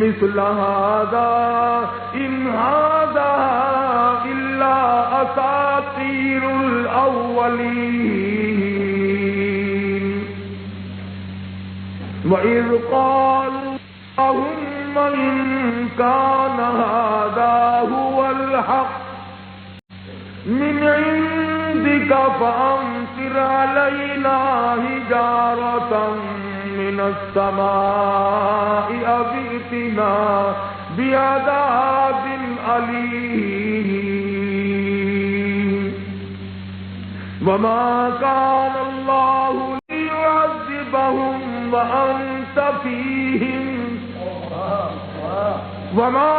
مثل هذا إن هذا إلا أساطير الأولين وإذ قالوا اللهم إن كان هذا هو الحق من عندك فأمطر علينا حجارة من السماء أو ائتنا بعذاب أليم وما كان الله ليعذبهم وأنت فيهم وما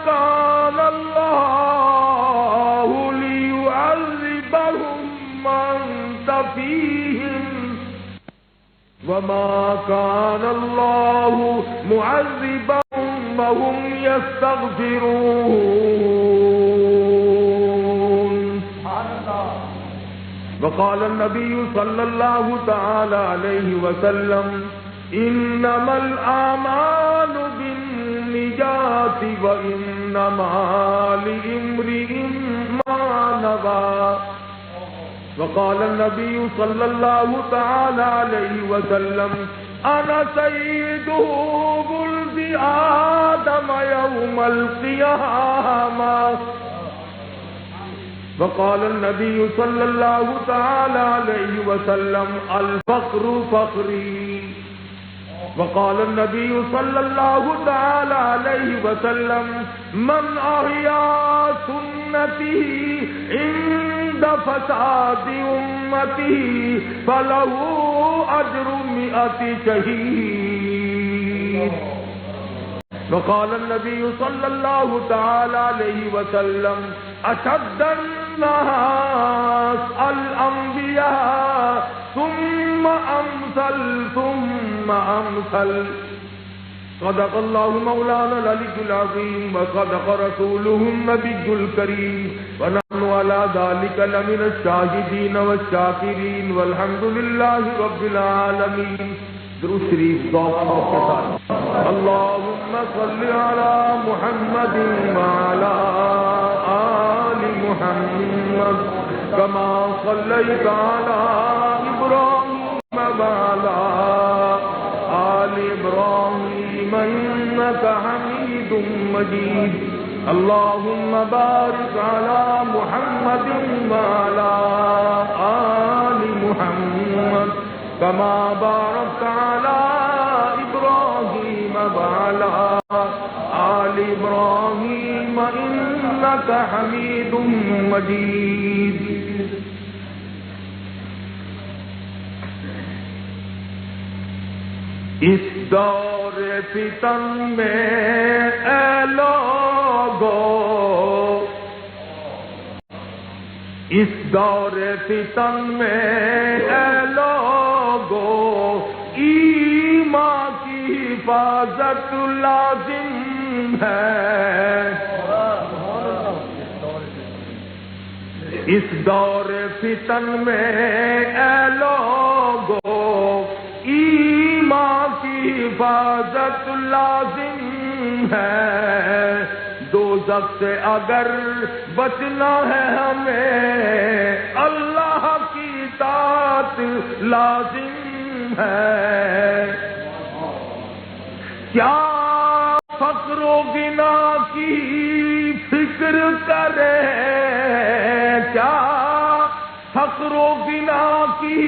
كان الله ليعذبهم وأنت فيهم وما كان الله معذبهم وهم يستغفرون. وقال النبي صلى الله تعالى عليه وسلم إنما الأعمال بالنيات وإنما لامرئ ما نوى. وقال النبي صلى الله تعالى عليه وسلم أنا سيد ولد آدم يوم القيامة. وقال النبي صلى الله تعالى عليه وسلم الفقر فخري. وقال النبي صلى الله تعالى عليه وسلم من أحيا سنته عند فساد أمته فله أجر 100 شهيد. وقال النبي صلى الله تعالى عليه وسلم أشد الناس الأنبياء ثم أمثل ثم أمثل. صدق الله مولانا العلي العظيم وصدق رسوله النبي الكريم ونحن على ذلك لمن الشاهدين والشاكرين والحمد لله رب العالمين. درود شریف ذوق کے ساتھ اللهم صل على محمد وعلى آل محمد كما صليت على إبراهيم وعلى آل إبراهيم إنك حميد مجيد. اللهم بارك على محمد وعلى آل محمد كما باركت على إبراهيم وعلى آل إبراهيم إنك حميد مجيد. اس دور فتن میں اے لوگو اس دور فتن میں اے لوگو ایمان کی حفاظت لازم ہے. اس دور فتن میں اے لوگو ایمان کی حفاظت لازم ہے. دوزخ سے اگر بچنا ہے ہمیں اللہ کی اطاعت لازم ہے. کیا فقر و غنا کی فکر کرے کیا فقر و غنا کی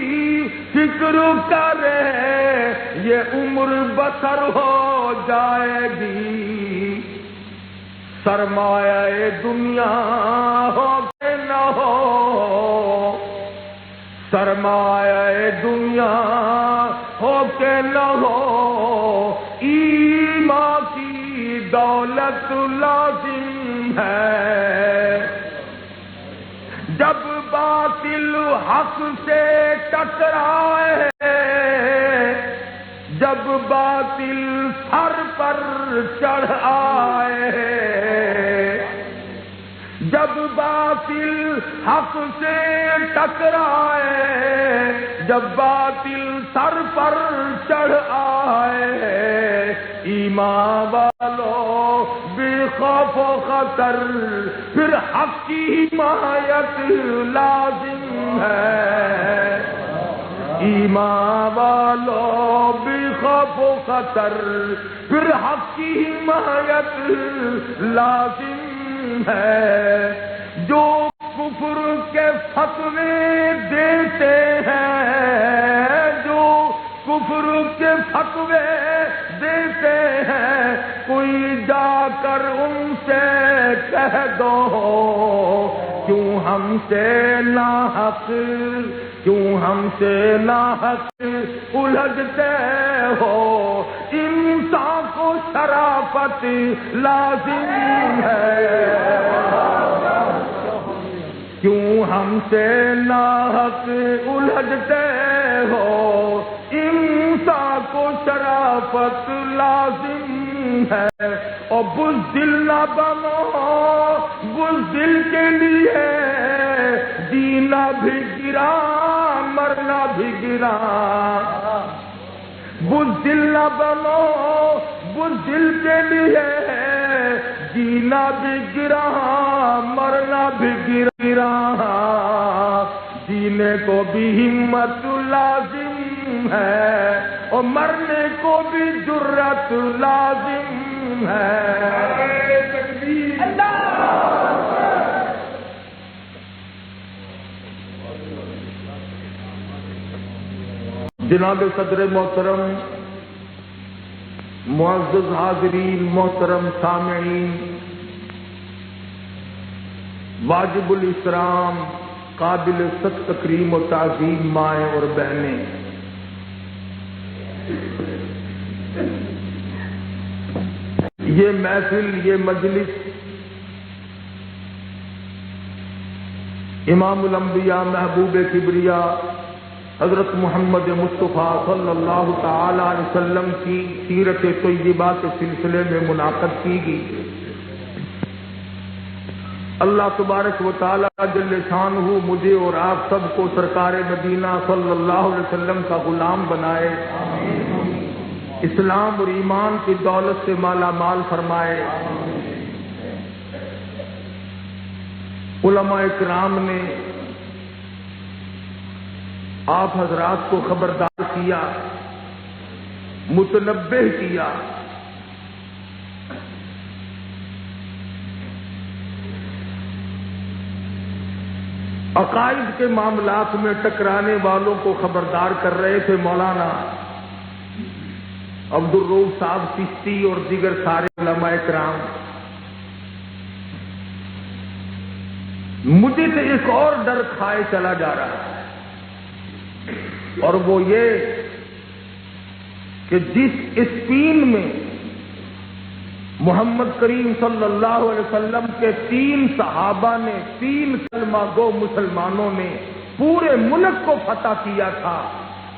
فکر کرے یہ عمر بسر ہو جائے گی. سرمایہ دنیا ہو کہ نہ ہو سرمایہ دنیا ہو کہ نہ ہو ایمان کی دولت لازم ہے. جب باطل حق سے ٹکرائے جب باطل سر پر چڑھ آئے جب باطل حق سے ٹکرائے، جب باطل سر پر چڑھ آئے، ایمان والو بے خوف و خطر پھر حق کی حمایت لازم ہے۔ ایمان والو بے خوف و خطر پھر حق کی حمایت لازم ہے۔ جو کفر کے فتوے دیتے ہیں، جو کفر کے فتوے دیتے ہیں، کوئی جا کر ان سے کہہ دو کیوں ہم سے ناحق، کیوں ہم سے ناحق الجھتے ہو، انسان کو شرافت لازم ہے۔ کیوں ہم سے ناحق الجھتے ہو، انسان کو شرافت لازم ہے۔ اور بزدل نہ بنو، بزدل کے لیے جینا بھی گرا، مرنا بھی گرا۔ بزدل نہ بنو، بزدل کے لیے جینا بھی گرا، مرنا بھی گرا۔ جینے کو بھی ہمت لازم ہے اور مرنے کو بھی جرأت لازم ہے۔ جناب صدر محترم، معزز حاضرین، محترم سامعین، واجب الاحترام، قابل سخت تکریم و تعظیم مائیں اور بہنیں، یہ محفل، یہ مجلس امام الانبیاء محبوب کبریا حضرت محمد مصطفیٰ صلی اللہ تعالی علیہ وسلم کی سیرت طیبہ کے سلسلے میں منعقد کی گئی۔ اللہ تبارک و تعالی جل شانہ مجھے اور آپ سب کو سرکار مدینہ صلی اللہ علیہ وسلم کا غلام بنائے، اسلام اور ایمان کی دولت سے مالا مال فرمائے۔ علماء کرام نے آپ حضرات کو خبردار کیا، متنبہ کیا۔ عقائد کے معاملات میں ٹکرانے والوں کو خبردار کر رہے تھے مولانا عبدالرؤف صاحب چشتی اور دیگر سارے علماء کرام۔ مجھے تو ایک اور ڈر کھائے چلا جا رہا ہے، اور وہ یہ کہ جس اسپین میں محمد کریم صلی اللہ علیہ وسلم کے 3 صحابہ نے، 3 کلمہ گو مسلمانوں نے پورے ملک کو فتح کیا تھا،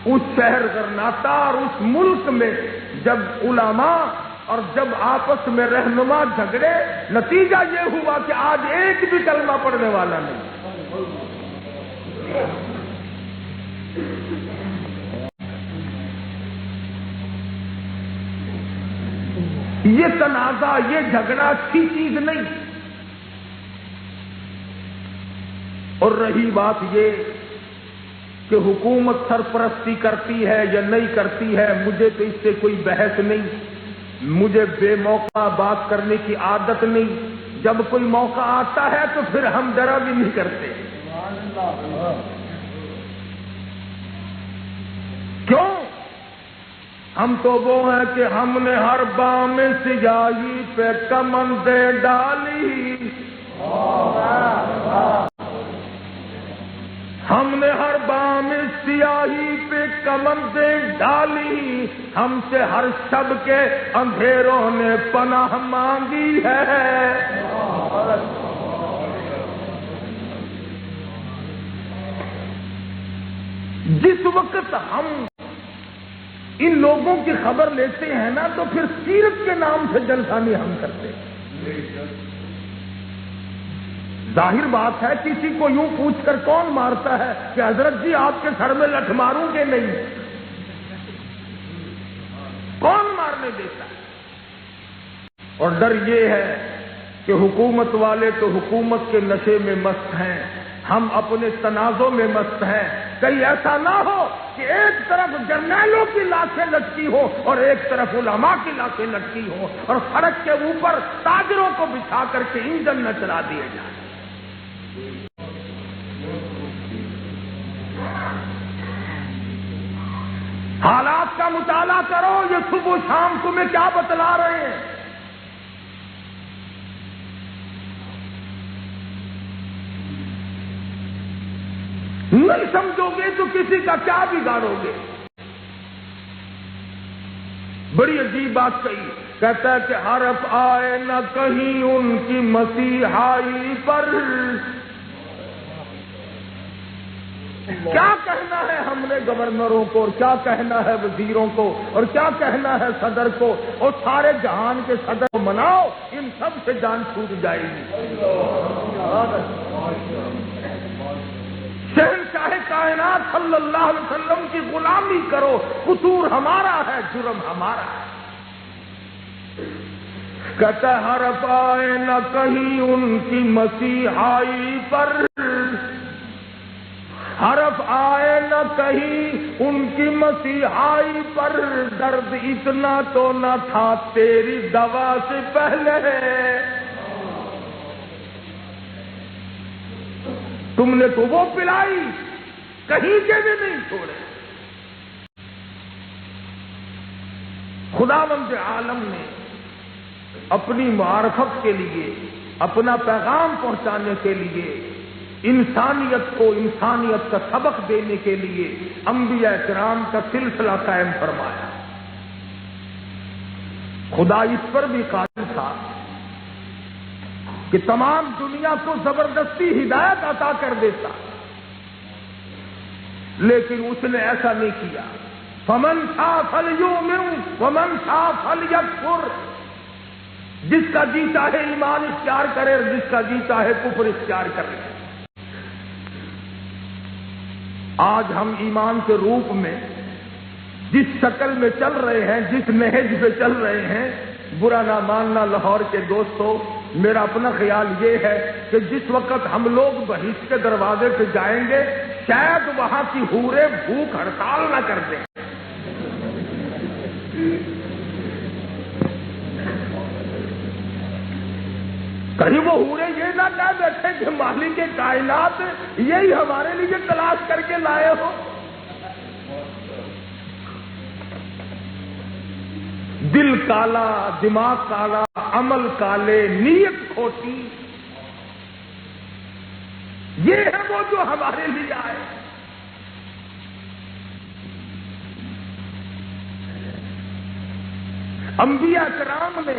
اس شہر غرناطہ اور اس ملک میں جب علماء اور جب آپس میں رہنما جھگڑے، نتیجہ یہ ہوا کہ آج ایک بھی کلمہ پڑھنے والا نہیں۔ یہ تنازع، یہ جھگڑا اچھی چیز نہیں۔ اور رہی بات یہ کہ حکومت سرپرستی کرتی ہے یا نہیں کرتی ہے، مجھے تو اس سے کوئی بحث نہیں، مجھے بے موقع بات کرنے کی عادت نہیں۔ جب کوئی موقع آتا ہے تو پھر ہم ذرا بھی نہیں کرتے۔ کیوں؟ ہم تو وہ ہیں کہ ہم نے ہر بام سیاہی پہ کمندیں ڈالی، ہم نے ہر بام سیاہی پہ کمندیں ڈالی، ہم سے ہر شب کے اندھیروں نے پناہ مانگی ہے۔ جس وقت ہم ان لوگوں کی خبر لیتے ہیں نا تو پھر سیرت کے نام سے جلسہ نہیں ہم کرتے۔ ظاہر بات ہے کسی کو یوں پوچھ کر کون مارتا ہے کہ حضرت جی آپ کے سر میں لٹھ ماروں گے نہیں؟ کون مارنے دیتا ہے؟ اور ڈر یہ ہے کہ حکومت والے تو حکومت کے نشے میں مست ہیں، ہم اپنے تنازع میں مست ہیں، کہیں ایسا نہ ہو کہ ایک طرف جرنیلوں کی لاشیں لٹکی ہو اور ایک طرف علماء کی لاشیں لٹکی ہو اور سڑک کے اوپر تاجروں کو بچھا کر کے انجن نہ چلا دیے جائیں۔ حالات کا مطالعہ کرو، یہ صبح و شام تمہیں کیا بتلا رہے ہیں؟ نہیں سمجھو گے تو کسی کا کیا بگاڑو گے؟ بڑی عجیب بات کہی، کہتا ہے کہ حرف آئے نہ کہیں ان کی مسیحائی پر۔ کیا کہنا ہے ہم نے گورنروں کو، اور کیا کہنا ہے وزیروں کو، اور کیا کہنا ہے صدر کو، اور سارے جہان کے صدر کو مناؤ، ان سب سے جان چھوٹ جائے گی۔ شہنشاہ کائنات صلی اللہ علیہ وسلم کی غلامی کرو، قصور ہمارا ہے، جرم ہمارا ہے۔ کہتا ہے حرف آئے نہ کہیں ان کی مسیحائی پر، حرف آئے نہ کہیں ان کی مسیحائی پر، درد اتنا تو نہ تھا تیری دوا سے پہلے، تم نے تو وہ پلائی، کہیں کے بھی نہیں چھوڑے۔ خداوند عالم نے اپنی معرفت کے لیے، اپنا پیغام پہنچانے کے لیے، انسانیت کو انسانیت کا سبق دینے کے لیے انبیاء کرام کا سلسلہ قائم فرمایا۔ خدا اس پر بھی قادر تھا کہ تمام دنیا کو زبردستی ہدایت عطا کر دیتا، لیکن اس نے ایسا نہیں کیا۔ فمن شاء فلیؤمن ومن شاء فلیکفر، جس کا جی چاہے ایمان اختیار کرے اور جس کا جی چاہے کفر اختیار کرے۔ آج ہم ایمان کے روپ میں جس شکل میں چل رہے ہیں، جس نہج پہ چل رہے ہیں، برا نہ ماننا لاہور کے دوستو، میرا اپنا خیال یہ ہے کہ جس وقت ہم لوگ بہشت کے دروازے پہ جائیں گے، شاید وہاں کی حوریں بھوک ہڑتال نہ کر دیں۔ کہیں وہ حوریں یہ نہ کہہ بیٹھے کہ مالک کائنات یہی ہمارے لیے تلاش کر کے لائے ہو۔ دل کالا، دماغ کالا، عمل کالے، نیت کھوٹی، یہ ہے وہ جو ہمارے لیے آئے۔ انبیاء کرام نے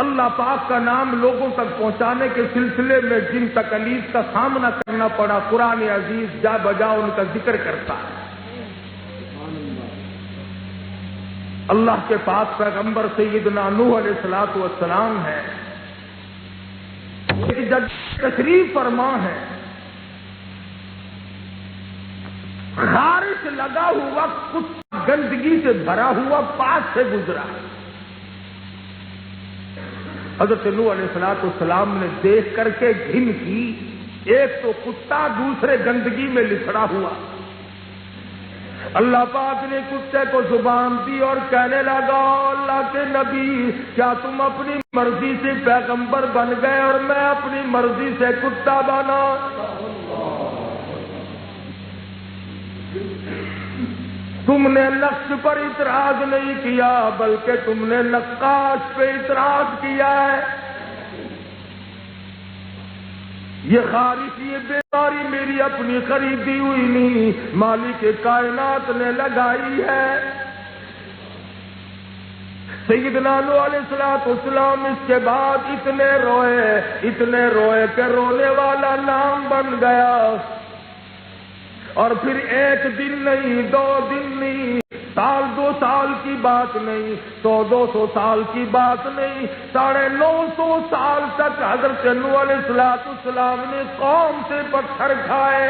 اللہ پاک کا نام لوگوں تک پہنچانے کے سلسلے میں جن تکلیف کا سامنا کرنا پڑا، قرآن عزیز جا بجا ان کا ذکر کرتا ہے۔ اللہ کے پاس پیغمبر سیدنا نوح علیہ الصلوۃ والسلام ہے، جب تشریف فرما ہے، خارش لگا ہوا کچھ گندگی سے بھرا ہوا پاس سے گزرا۔ حضرت نوح علیہ الصلوۃ والسلام نے دیکھ کر کے گھن کی، ایک تو کتا، دوسرے گندگی میں لسڑا ہوا۔ اللہ پاک نے کتے کو زبان دی اور کہنے لگا، اللہ کے نبی، کیا تم اپنی مرضی سے پیغمبر بن گئے اور میں اپنی مرضی سے کتا بنا؟ تم نے نقش پر اعتراض نہیں کیا، بلکہ تم نے نقاش پہ اعتراض کیا ہے۔ یہ خارش، یہ بیماری میری اپنی خریدی ہوئی نہیں، مالک کائنات نے لگائی ہے۔ سیدنا نوح علیہ الصلوۃ والسلام اس کے بعد اتنے روئے کہ رونے والا نام بن گیا۔ اور پھر ایک دن نہیں، 2 دن نہیں، سال 2 سال کی بات نہیں، 100-200 سال کی بات نہیں، 950 سال تک حضرت نوح علیہ السلام نے قوم سے پتھر کھائے۔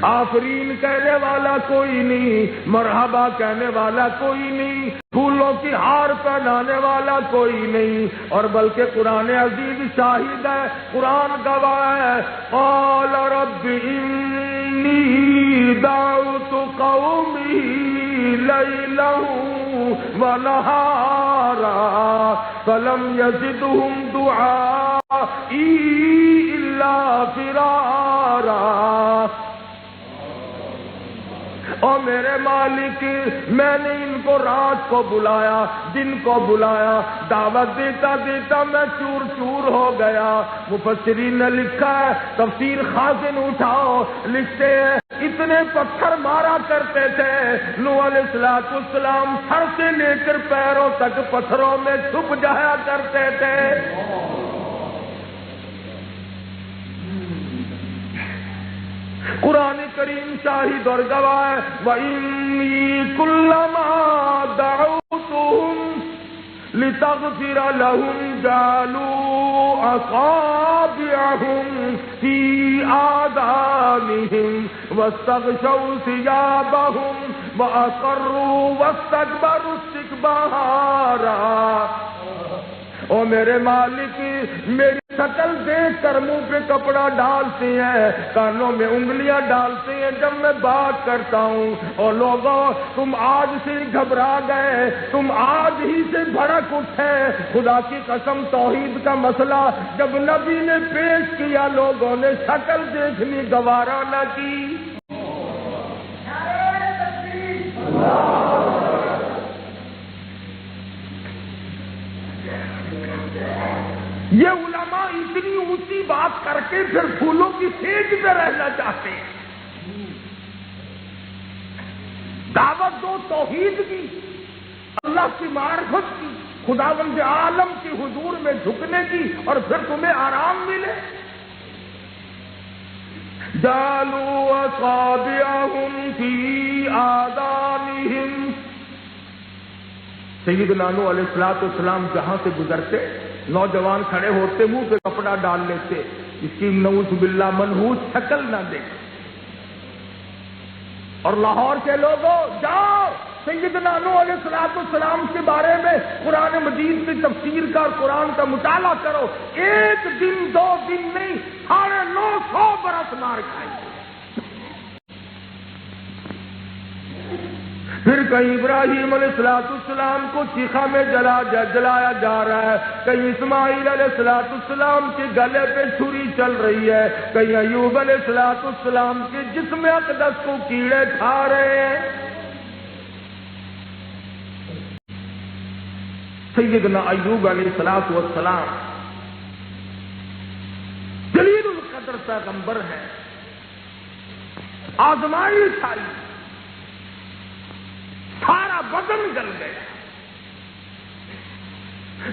آفرین کہنے والا کوئی نہیں، مرحبا کہنے والا کوئی نہیں، پھولوں کی ہار پہنانے والا کوئی نہیں، اور بلکہ قرآن عزیز شاہد ہے، قرآن گواہ ہے، قال رب انی دعوت قومی لیلا ونہارا فلم یزدہم دعائی الا فرارا۔ اور میرے مالک، میں نے ان کو رات کو بلایا، دن کو بلایا، دعوت دیتا دیتا میں چور چور ہو گیا۔ مفسرین نے لکھا ہے، تفسیر خازن اٹھاؤ لکھتے ہیں اتنے پتھر مارا کرتے تھے نوح علیہ السلام، سر سے لے کر پیروں تک پتھروں میں چھپ جایا کرتے تھے۔ قرآن کریم شاہد اور گواہ ہے، وَإِنِّي كُلَّمَا دَعَوْتُهُمْ لِتَغْفِرَ لَهُمْ جَعَلُوا أَصَابِعَهُمْ فِي آذَانِهِمْ وَاسْتَغْشَوْا ثِيَابَهُمْ وَأَصَرُّوا وَاسْتَكْبَرُوا اسْتِكْبَارًا۔ او میرے مالک، میری شکل دیکھ کر منہ پہ کپڑا ڈالتے ہیں، کانوں میں انگلیاں ڈالتے ہیں جب میں بات کرتا ہوں۔ اور لوگوں، تم آج سے گھبرا گئے، تم آج ہی سے بھڑک اٹھے۔ خدا کی قسم، توحید کا مسئلہ جب نبی نے پیش کیا، لوگوں نے شکل دیکھنی گوارا نہ کی۔ یہ علماء اتنی اونچی بات کر کے پھر پھولوں کی سیج میں رہنا چاہتے ہیں۔ دعوت دو توحید کی، اللہ کی معرفت کی، خداوند عالم کی حضور میں جھکنے کی، اور پھر تمہیں آرام ملے۔ جعلوا اصابعهم فی آذانهم۔ سیدنا نوح علیہ السلام جہاں سے گزرتے، نوجوان کھڑے ہوتے، منہ پہ کپڑا ڈال لیتے، اس کی نعوذ باللہ منحوس شکل نہ دیکھ۔ اور لاہور کے لوگوں، جاؤ سیدنا نوح علیہ السلام کے بارے میں قرآن مجید کی تفسیر کا اور قرآن کا مطالعہ کرو، 1 دن 2 دن نہیں، 950 برس مار کھائیں۔ پھر کہیں ابراہیم علیہ السلام کو چیخا میں جلایا جا رہا ہے، کہیں اسماعیل علیہ السلام کے گلے پہ چھری چل رہی ہے، کہیں ایوب علیہ السلام کے جسم اقدس کو کیڑے کھا رہے ہیں۔ سیدنا ایوب علیہ السلام جلیل القدر پیغمبر ہے، آزمائش آئی، سارا بدن جل گیا۔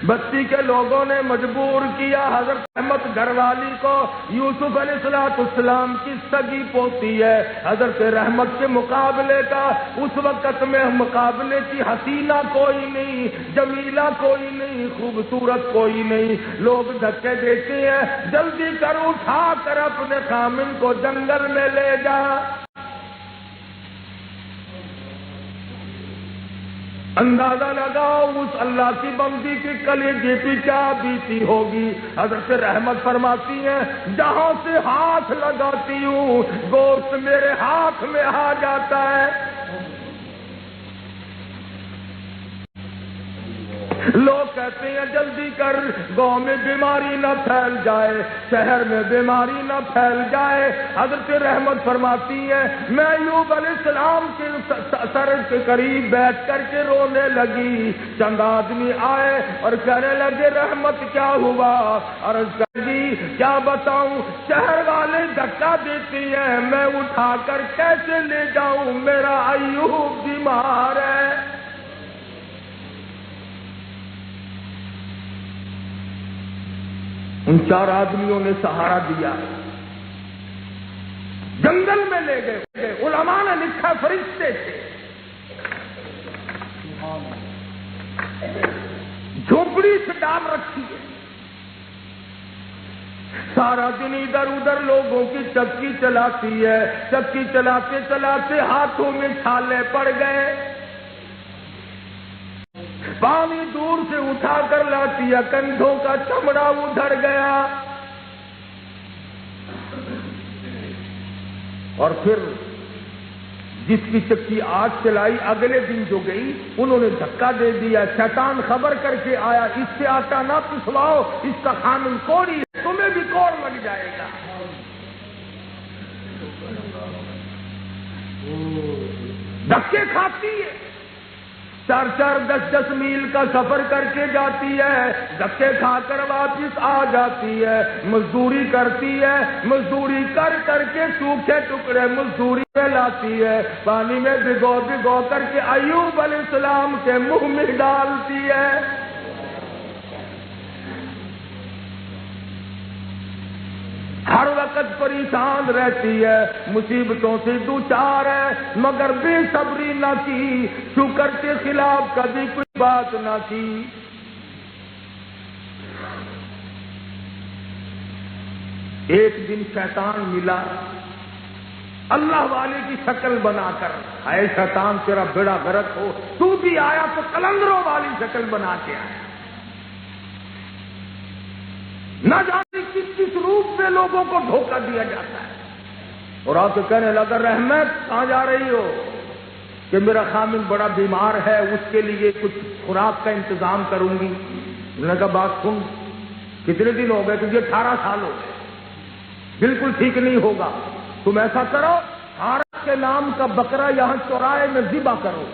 بستی کے لوگوں نے مجبور کیا، حضرت احمد گھر والی کو، یوسف علیہ السلام کی سگی پوتی ہے، حضرت رحمت کے مقابلے کا اس وقت میں مقابلے کی حسینہ کوئی نہیں، جمیلہ کوئی نہیں، خوبصورت کوئی نہیں۔ لوگ دھکے دیتے ہیں، جلدی کر اٹھا کر اپنے خامن کو جنگل میں لے جا۔ اندازہ لگاؤ اس اللہ کی بندی کی کلیجے پہ کیا بیتی ہوگی۔ حضرت رحمت فرماتی ہیں، جہاں سے ہاتھ لگاتی ہوں گوشت میرے ہاتھ میں آ جاتا ہے۔ لوگ کہتے ہیں جلدی کر، گاؤں میں بیماری نہ پھیل جائے، شہر میں بیماری نہ پھیل جائے۔ حضرت رحمت فرماتی ہے، میں ایوب علیہ السلام کے سر کے قریب بیٹھ کر کے رونے لگی۔ چند آدمی آئے اور کہنے لگے، رحمت کیا ہوا؟ عرض کر دی، کیا بتاؤں، شہر والے دھکا دیتی ہیں، میں اٹھا کر کیسے لے جاؤں، میرا ایوب بیمار ہے۔ ان 4 آدمیوں نے سہارا دیا۔ جنگل میں لے گئے. علماء نے لکھا فرشتے تھے. جھونپڑی سے ڈال رکھی ہے. سارا دن ادھر ادھر لوگوں کی چکی چلاتی ہے. چکی چلاتے چلاتے ہاتھوں میں چھالے پڑ گئے. پانی دور سے اٹھا کر لاتی ہے. کندھوں کا چمڑا ادھر گیا. اور پھر جس کی چکی آج چلائی اگلے دن جو گئی انہوں نے دھکا دے دیا. شیطان خبر کر کے آیا اس سے آٹا نہ پسواؤ, اس کا خامن کوڑی ہے, تمہیں بھی کوڑ لگ جائے گا. دھکے کھاتی ہے. 4-4 10-10 میل کا سفر کر کے جاتی ہے. دھکے کھا کر واپس آ جاتی ہے. مزدوری کرتی ہے. مزدوری کر کر کے سوکھے ٹکڑے مزدوری میں لاتی ہے. پانی میں بھگو بھگو کر کے ایوب علیہ السلام کے منہ میں ڈالتی ہے. ہر وقت پریشان رہتی ہے, مصیبتوں سے دوچار ہے, مگر بے صبری نہ کی, شکر کے خلاف کبھی کوئی بات نہ کی. ایک دن شیطان ملا اللہ والے کی شکل بنا کر. اے شیطان تیرا بیڑا غرق ہو, تو بھی آیا تو قلندروں والی شکل بنا کے آیا. نہ جانے کس کس روپ میں لوگوں کو دھوکہ دیا جاتا ہے. اور آپ کو کہنے لگا رحمت کہاں جا رہی ہو؟ کہ میرا خامن بڑا بیمار ہے, اس کے لیے کچھ خوراک کا انتظام کروں گی. انہوں نے کہا بات سن, کتنے دن ہو گئے تجھے؟ 18 سال ہو گئے, بالکل ٹھیک نہیں ہوگا. تم ایسا کرو, حارث کے نام کا بکرا یہاں چوراہے میں ذبح کرو.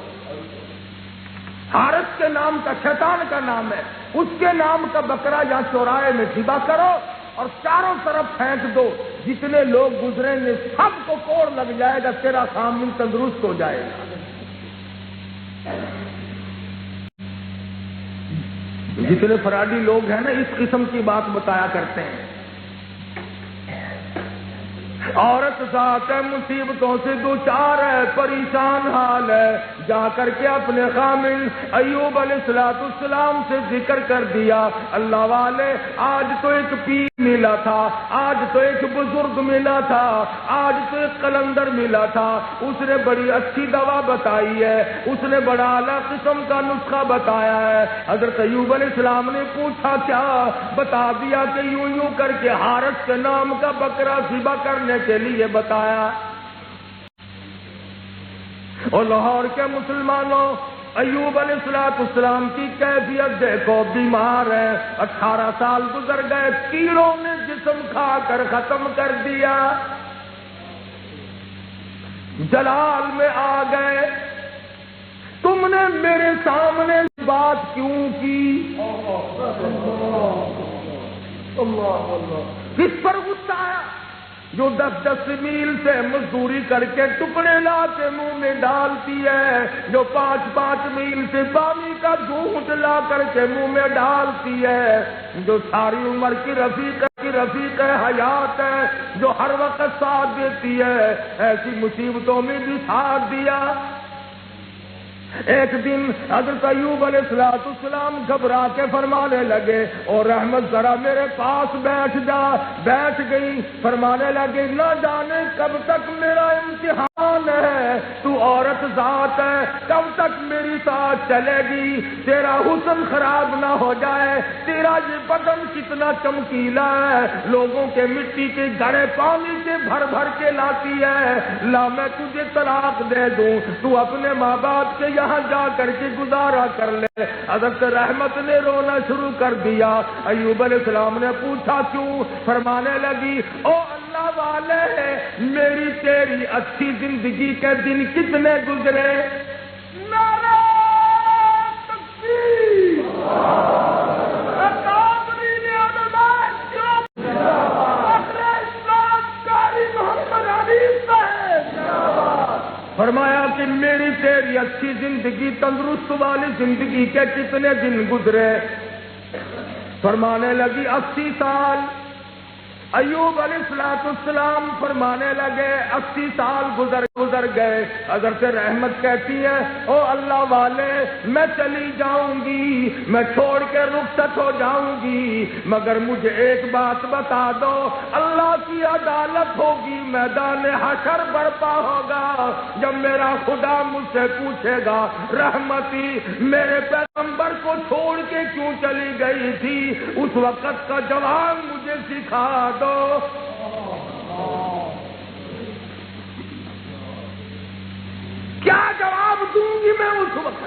حارث کے نام کا, شیطان کا نام ہے, اس کے نام کا بکرا یہاں چوراہے میں ذبح کرو اور چاروں طرف پھینک دو. جتنے لوگ گزریں گے سب کو کوڑ لگ جائے گا, تیرا خامن تندرست ہو جائے گا. جتنے فراڈی لوگ ہیں نا اس قسم کی بات بتایا کرتے ہیں. عورت ذات ہے, مصیبتوں سے دوچار ہے, پریشان حال ہے. جا کر کے اپنے خامن ایوب علیہ السلام سے ذکر کر دیا. اللہ والے آج تو ایک پیر ملا تھا, آج تو ایک بزرگ ملا تھا, آج تو ایک قلندر ملا تھا, اس نے بڑی اچھی دوا بتائی ہے, اس نے بڑا اعلیٰ قسم کا نسخہ بتایا ہے. حضرت ایوب علیہ السلام نے پوچھا کیا؟ بتا دیا کہ یوں یوں کر کے حارث کے نام کا بکرا ذبح کرنے کے لیے بتایا. اور لاہور کے مسلمانوں ایوب علیہ السلام کی کیفیت دیکھو, بیمار ہے, 18 سال گزر گئے, کیڑوں نے جسم کھا کر ختم کر دیا. جلال میں آ گئے, تم نے میرے سامنے بات کیوں کی؟ کس پر غصہ آیا؟ جو 10-10 میل سے مزدوری کر کے ٹکڑے لا کے منہ میں ڈالتی ہے, جو 5-5 میل سے پانی کا گھونٹ لا کر کے منہ میں ڈالتی ہے, جو ساری عمر کی رفیق حیات ہے, جو ہر وقت ساتھ دیتی ہے, ایسی مصیبتوں میں بھی ساتھ دیا. ایک دن حضرت ایوب علیہ السلام گھبرا کے فرمانے لگے, اور رحمت ذرا میرے پاس بیٹھ جا. بیٹھ گئی. فرمانے لگے نہ جانے کب تک میرا امتحان ہے, تو عورت ذات ہے, کب تک میری ساتھ چلے گی؟ تیرا حسن خراب نہ ہو جائے, تیرا یہ بدن کتنا چمکیلا ہے, لوگوں کے مٹی کے گڑے پانی کے بھر بھر کے لاتی ہے. لا میں تجھے طلاق دے دوں, تو اپنے ماں باپ کے یہاں جا کر کے گزارا کر لے. حضرت رحمت نے رونا شروع کر دیا. ایوب علیہ السلام نے پوچھا کیوں؟ فرمانے لگی او اللہ والے, میری تیری اچھی زندگی کے دن کتنے گزرے. نعرہ تکبیر, فرمایا کہ میری تیری اچھی زندگی, تندرست والی زندگی کے کتنے دن گزرے؟ فرمانے لگی 80 سال. ایوب علیہ السلام فرمانے لگے 80 سال گزر گئے. حضرت رحمت کہتی ہے او اللہ والے میں چلی جاؤں گی, میں چھوڑ کے رخصت ہو جاؤں گی, مگر مجھے ایک بات بتا دو, اللہ کی عدالت ہوگی, میدان حشر برپا ہوگا, جب میرا خدا مجھ سے پوچھے گا رحمتی میرے پیغمبر کو چھوڑ کے کیوں چلی گئی تھی, اس وقت کا جواب مجھے سکھا دو. کیا جواب دوں گی میں اس وقت؟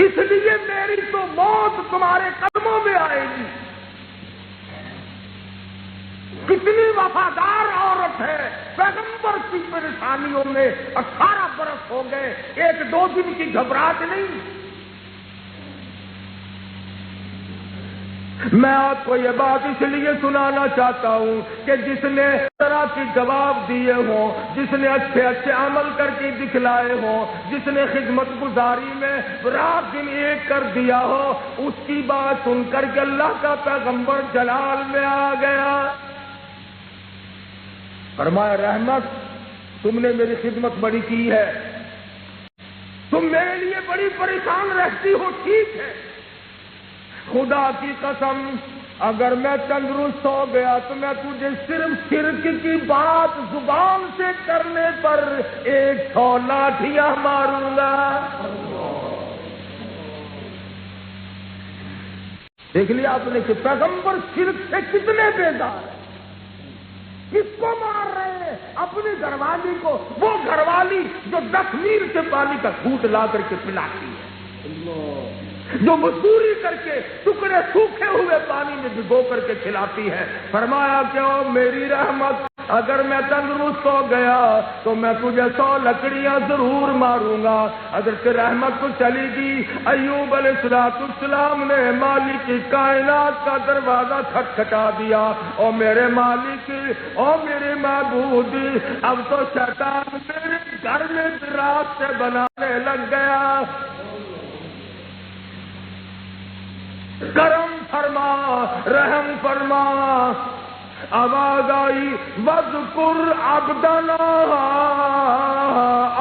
اس لیے میری تو موت تمہارے قدموں میں آئے گی. کتنی وفادار عورت ہے, پیغمبر کی پریشانیوں میں 18 برس ہو گئے, 1-2 دن کی گھبراہٹ نہیں. میں آپ کو یہ بات اس لیے سنانا چاہتا ہوں کہ جس نے طرح کی جواب دیے ہوں, جس نے اچھے اچھے عمل کر کے دکھلائے ہوں, جس نے خدمت گزاری میں رات دن ایک کر دیا ہو, اس کی بات سن کر کے اللہ کا پیغمبر جلال میں آ گیا. فرمایا رحمت تم نے میری خدمت بڑی کی ہے, تم میرے لیے بڑی پریشان رہتی ہو, ٹھیک ہے, خدا کی قسم اگر میں تندرست ہو گیا تو میں تجھے صرف شرک کی بات زبان سے کرنے پر 100 لاٹھیاں ماروں گا. دیکھ لیا آپ نے کہ پیغمبر شرک سے کتنے بیزار ہیں. کس کو مار رہے ہیں؟ اپنی گھر والی کو, وہ گھر والی جو 10 میل سے پانی کا گھونٹ لا کر کے پلاتی ہے, جو مزدوری کر کے ٹکڑے سوکھے ہوئے پانی میں بھگو کر کے کھلاتی ہے. فرمایا کہ او میری رحمت اگر میں تندرست ہو گیا تو میں تجھے 100 لکڑیاں ضرور ماروں گا. حضرت رحمت تو چلی گئی. ایوب علیہ السلام نے مالک کی کائنات کا دروازہ کھٹکھٹا دیا. او میرے مالک, او میرے معبود, اب تو شیطان میرے گھر میں رات سے بنانے لگ گیا. کرم فرما, رحم فرما. آواز آئی وذکر عبدنا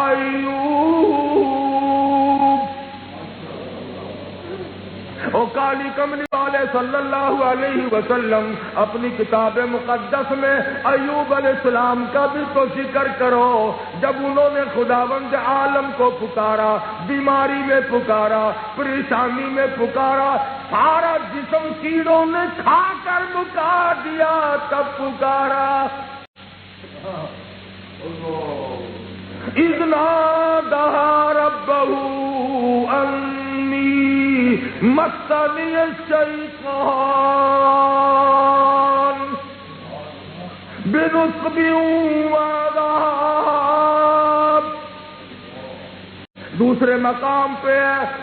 ایوب. او کالی کملی والے صلی اللہ علیہ وسلم اپنی کتاب مقدس میں ایوب علیہ السلام کا بھی تو ذکر کرو. جب انہوں نے خداوند عالم کو پکارا, بیماری میں پکارا, پریشانی میں پکارا, سارا جسم کیڑوں نے کھا کر مکا دیا, تب پکارا. اذ نادى ربه انی مسنی الشیطان بنصب وعذاب. دوسرے مقام پہ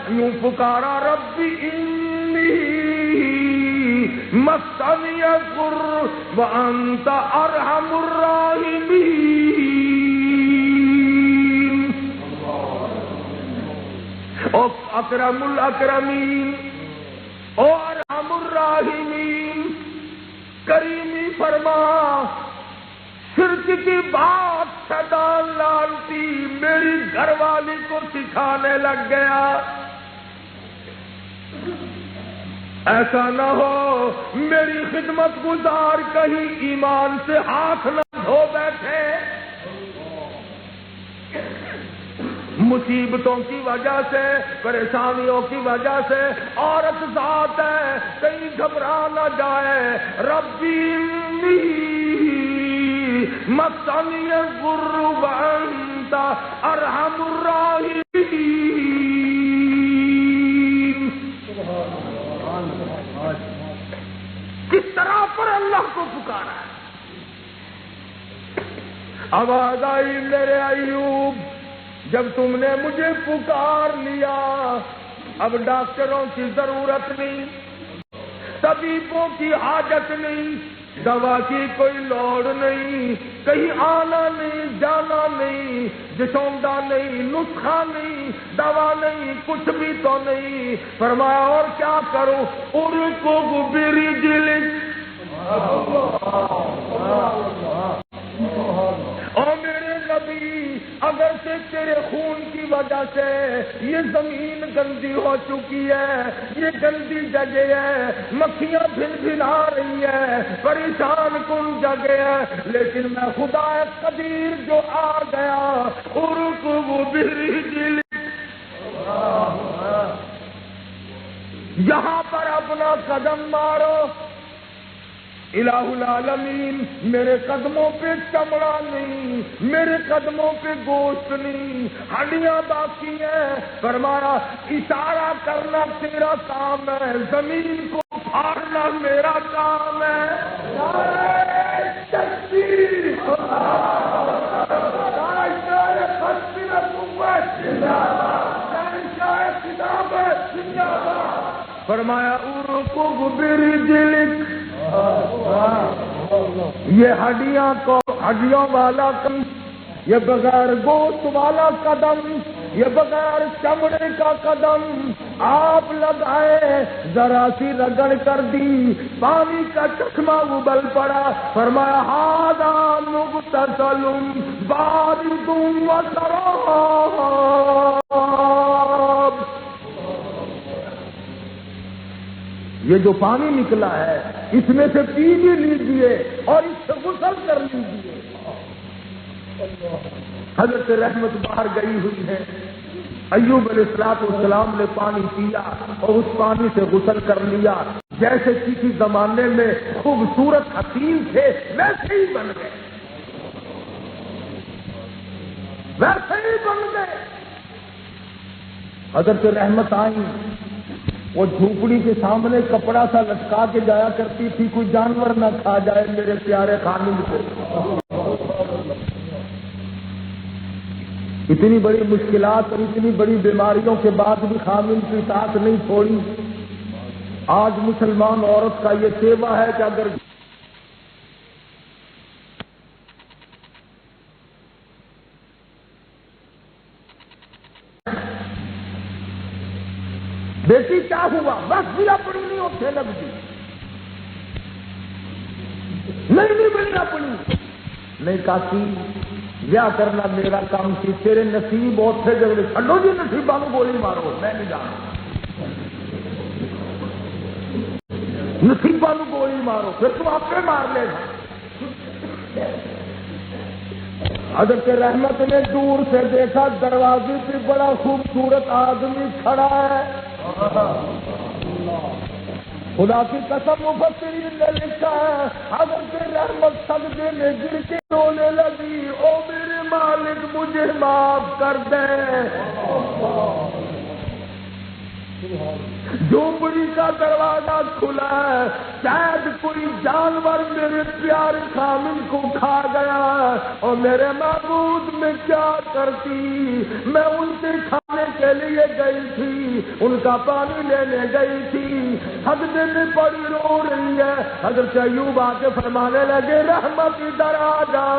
یوں پکارا ربی انی مسنی الضر وانت ارحم الراحمین. او اکرم الاکرمین, او ارحم الراحمین, کریمی فرما. شرک کی بات شیطان لالتی میری گھر والی کو سکھانے لگ گیا. ایسا نہ ہو میری خدمت گزار کہیں ایمان سے ہاتھ نہ دھو بیٹھے. مصیبتوں کی وجہ سے, پریشانیوں کی وجہ سے عورت ذات ہے, کہیں گھبرا نہ جائے. ربی انی مسنی الضر وانت ارحم الراحمین. کس طرح پر اللہ کو پکارا ہے. آواز آئی میرے ایوب جب تم نے مجھے پکار لیا اب ڈاکٹروں کی ضرورت نہیں, طبیبوں کی حاجت نہیں, دوا کی کوئی لوڑ نہیں، کہیں آنا نہیں جانا نہیں، جسوندہ نہیں، نسخہ نہیں، دوا نہیں، کچھ بھی تو نہیں۔ فرمایا اور کیا کروں؟ ارکب برجلک، او میرے نبی، اگر سے تیرے خون کی وجہ سے یہ زمین گندی ہو چکی ہے، یہ گندی جگہ ہے، مکھیاں بھن بھنا رہی ہے، پریشان کن جگہ ہے، لیکن میں خدا قدیر جو آ گیا، ارکب برجلک، یہاں پر اپنا قدم مارو۔ الہ العالمین، میرے قدموں پہ چمڑا نہیں، میرے قدموں پہ گوشت نہیں، ہڈیاں باقی ہیں۔ فرمایا اشارہ کرنا تیرا کام ہے، زمین کو پھاڑنا میرا کام ہے۔ نعرہ تکبیر، نعرہ خطبہ نبوت، نعرہ خطابت، فرمایا ارکب برجلک، یہ ہڈیوں والا قدم، یہ بغیر گوشت والا قدم، یہ بغیر چمڑے کا قدم آپ لگائے، ذرا سی رگڑ کر دی، پانی کا چشمہ ابل پڑا۔ فرمایا ھذا مغتسل بارد وشراب، یہ جو پانی نکلا ہے اس میں سے پی بھی لیجیے اور اس سے غسل کر لیجیے۔ حضرت رحمت باہر گئی ہوئی ہے، ایوب علیہ السلام نے پانی پیا اور اس پانی سے غسل کر لیا، جیسے کسی زمانے میں خوبصورت حسین تھے ویسے ہی بن گئے، ویسے ہی بن گئے۔ حضرت رحمت آئی، وہ جھوپڑی کے سامنے کپڑا سا لٹکا کے جایا کرتی تھی، کوئی جانور نہ کھا جائے میرے پیارے خامد کو۔ اتنی بڑی مشکلات اور اتنی بڑی بیماریوں کے بعد بھی خامد کی ساتھ نہیں چھوڑی۔ آج مسلمان عورت کا یہ سیوا ہے کہ اگر بیٹی کیا ہوا، بس بھی اپنی نہیں ہوتے لگتی، نہیں بننا پڑی، نہیں کاتی بیاہ کرنا میرا کام سی، تیرے نصیب بہت تھے جگڑے، چھڈو جی نصیبہ کو گولی مارو، میں نہیں جانا، نصیبہ کو گولی مارو پھر تم آپ پہ مار لے گا۔ حضرت رحمت نے دور سے دیکھا، دروازے پہ بڑا خوبصورت آدمی کھڑا ہے۔ خدا کی قسم مفسرین نے لکھا ہے، حضرت رحمت سجدے میں گر کے رونے لگی، او میرے مالک مجھے معاف کر دے۔ جھوپڑی کا دروازہ کھلا ہے، شاید کوئی جانور میرے پیارے خامد کو کھا گیا، اور میرے معبود میں کیا کرتی، میں ان سے کھانے کے لیے گئی تھی، ان کا پانی لینے گئی تھی، سجدے میں پڑی رو رہی ہے۔ حضرت ایوب آ کے فرمانے لگے، رحمت ادھر آ جا،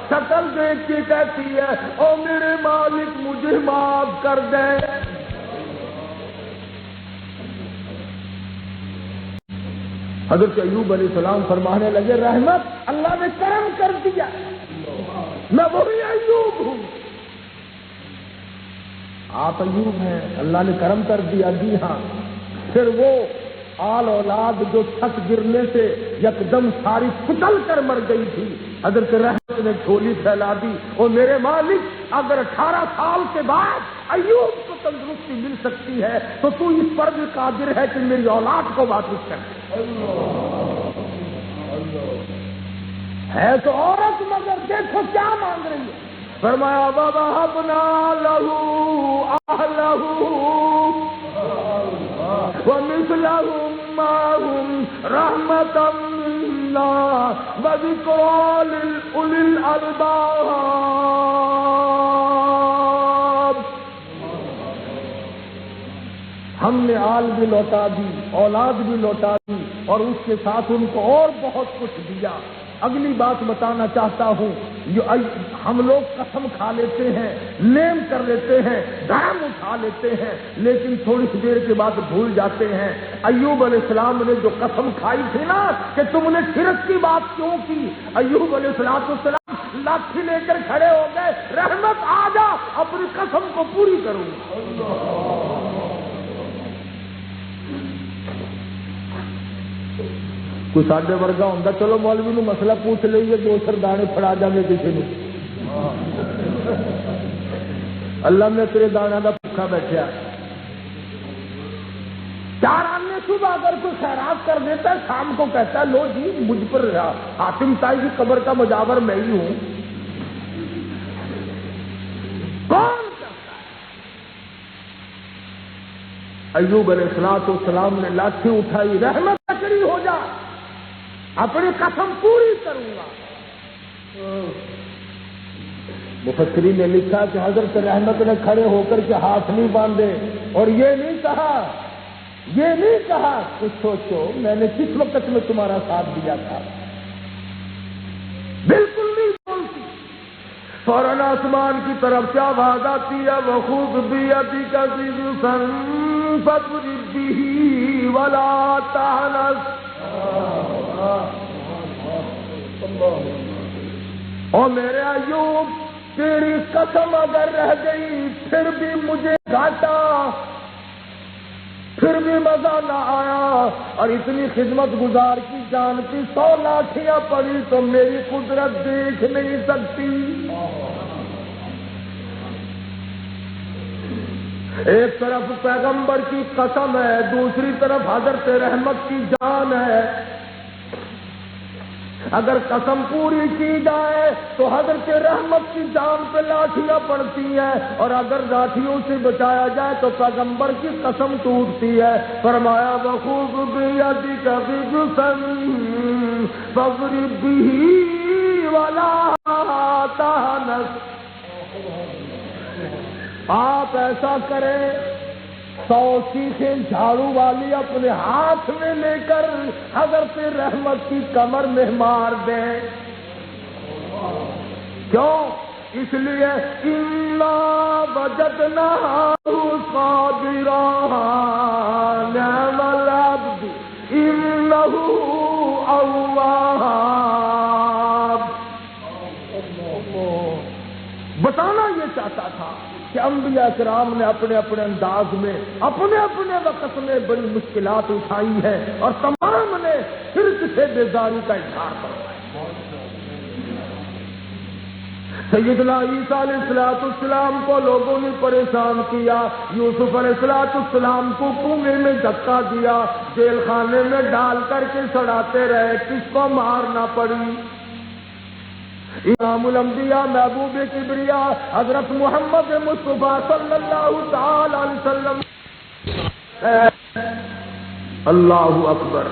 شکل دیکھ کے کہتی ہے، او میرے مالک مجھے معاف کر دے۔ حضرت ایوب علیہ السلام فرمانے لگے، رحمت اللہ نے کرم کر دیا، میں وہی ایوب ہوں۔ آپ ایوب ہیں، اللہ نے کرم کر دیا، جی ہاں۔ پھر وہ آل اولاد جو چھت گرنے سے یکدم ساری کچل کر مر گئی تھی، حضرت رحمت نے جھولی پھیلا دی، اور میرے مالک اگر 18 سال کے بعد ایوب کو تندرستی مل سکتی ہے تو تو اس پر بھی قادر ہے کہ میری اولاد کو واپس کر دے۔ ہے تو عورت مگر دیکھو کیا مانگ رہی ہے۔ فرمایا وَوَهَبْنَا لَهُ أَهْلَهُ وَمِثْلَهُم مَّعَهُمْ رَحْمَةً مِّنَّا وَذِكْرَىٰ لِأُولِي الْأَلْبَابِ۔ ہم نے آل بھی لوٹا دی، اولاد بھی لوٹا دی، اور اس کے ساتھ ان کو اور بہت کچھ دیا۔ اگلی بات بتانا چاہتا ہوں، ہم لوگ قسم کھا لیتے ہیں، نیم کر لیتے ہیں، دھرم اٹھا لیتے ہیں، لیکن تھوڑی سی دیر کے بعد بھول جاتے ہیں ایوب علیہ السلام نے جو قسم کھائی تھی نا کہ تم نے شرک کی بات کیوں کی، ایوب علیہ السلام لاٹھی لے کر کھڑے ہو گئے، رحمت آ جا اپنی قسم کو پوری کروں گا۔ کوئی ساڈے ورگا ہوں چلو مولوی نو مسئلہ پوچھ لئیے، دو سر دانے پھڑا جائیں کسی نے، اللہ میں تیرے دانا کا بھوکا بیٹھا۔ 4 آنے صبح اگر کوئی خیرات کر دیتا ہے، شام کو کہتا ہے لو جی مجھ پر حاتم تائی کی قبر کا مجاور میں ہی ہوں۔ کون کرتا ہے؟ ایوب علیہ السلام نے لاٹھی اٹھائی، رحمت تکڑی ہو جا، اپنی قسم پوری کروں گا۔ مفسرین نے لکھا کہ حضرت رحمت نے کھڑے ہو کر کے ہاتھ نہیں باندھے اور یہ نہیں کہا کچھ سوچو میں نے کس وقت میں تمہارا ساتھ دیا تھا، بالکل نہیں بولتی۔ فوراً آسمان کی طرف سے آواز آتی ہے، وخوض بیدک ضغثا فاضرب به ولا تحنث۔ اور میرے ایوب تیری قسم اگر رہ گئی پھر بھی مجھے گھاٹا، پھر بھی مزہ نہ آیا، اور اتنی خدمت گزار کی جان کی 100 لاٹھیاں پڑی تو میری قدرت دیکھ نہیں سکتی۔ ایک طرف پیغمبر کی قسم ہے، دوسری طرف حضرت رحمت کی جان ہے۔ اگر قسم پوری کی جائے تو حضرت رحمت کی جان پہ لاٹھیاں پڑتی ہیں، اور اگر لاٹھیوں سے بچایا جائے تو پیغمبر کی قسم ٹوٹتی ہے۔ فرمایا وخوض بیدک ضغثا فاضرب به ولا تحنث۔ آپ ایسا کریں 100 سیخیں جھاڑو والی اپنے ہاتھ میں لے کر حضرت رحمت کی کمر میں مار دیں۔ کیوں؟ اس لیے اِنَّا وَجَدْنَاهُ صَابِرًا نِعْمَ الْعَبْدُ إِنَّهُ أَوَّابٌ۔ بتانا یہ چاہتا تھا کہ انبیاء کرام نے اپنے اپنے انداز میں اپنے اپنے وقت میں بڑی مشکلات اٹھائی ہیں، اور تمام نے شرک سے بیزاری کا اظہار کروایا۔ سیدنا عیسیٰ علیہ السلام کو لوگوں نے پریشان کیا، یوسف علیہ السلام کو کنویں میں دھکا دیا، جیل خانے میں ڈال کر کے سڑاتے رہے، کس کو مارنا پڑی؟ امام الانبیاء محبوب کبریا حضرت محمد مصطفیٰ صلی اللہ تعالی علیہ وسلم۔ اللہ اکبر۔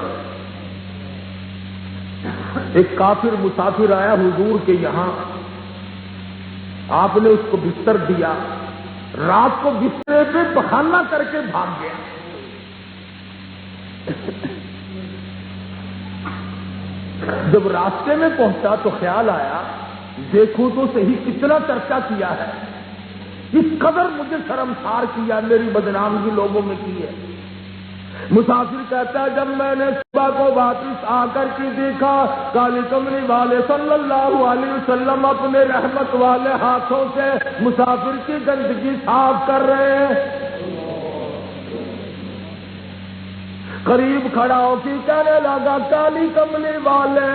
ایک کافر مسافر آیا حضور کے یہاں، آپ نے اس کو بستر دیا، رات کو بسترے پہ بخانہ کر کے بھاگ گیا۔ جب راستے میں پہنچا تو خیال آیا دیکھو تو صحیح کتنا چرچا کیا ہے، اس قدر مجھے شرمسار کیا، میری بدنامگی لوگوں میں کی ہے۔ مسافر کہتا ہے جب میں نے صبح کو واپس آ کر کے دیکھا کالی کملی والے صلی اللہ علیہ وسلم اپنے رحمت والے ہاتھوں سے مسافر کی گندگی صاف کر رہے ہیں۔ قریب کھڑا ہو کے کہنے لگا کالی کملی والے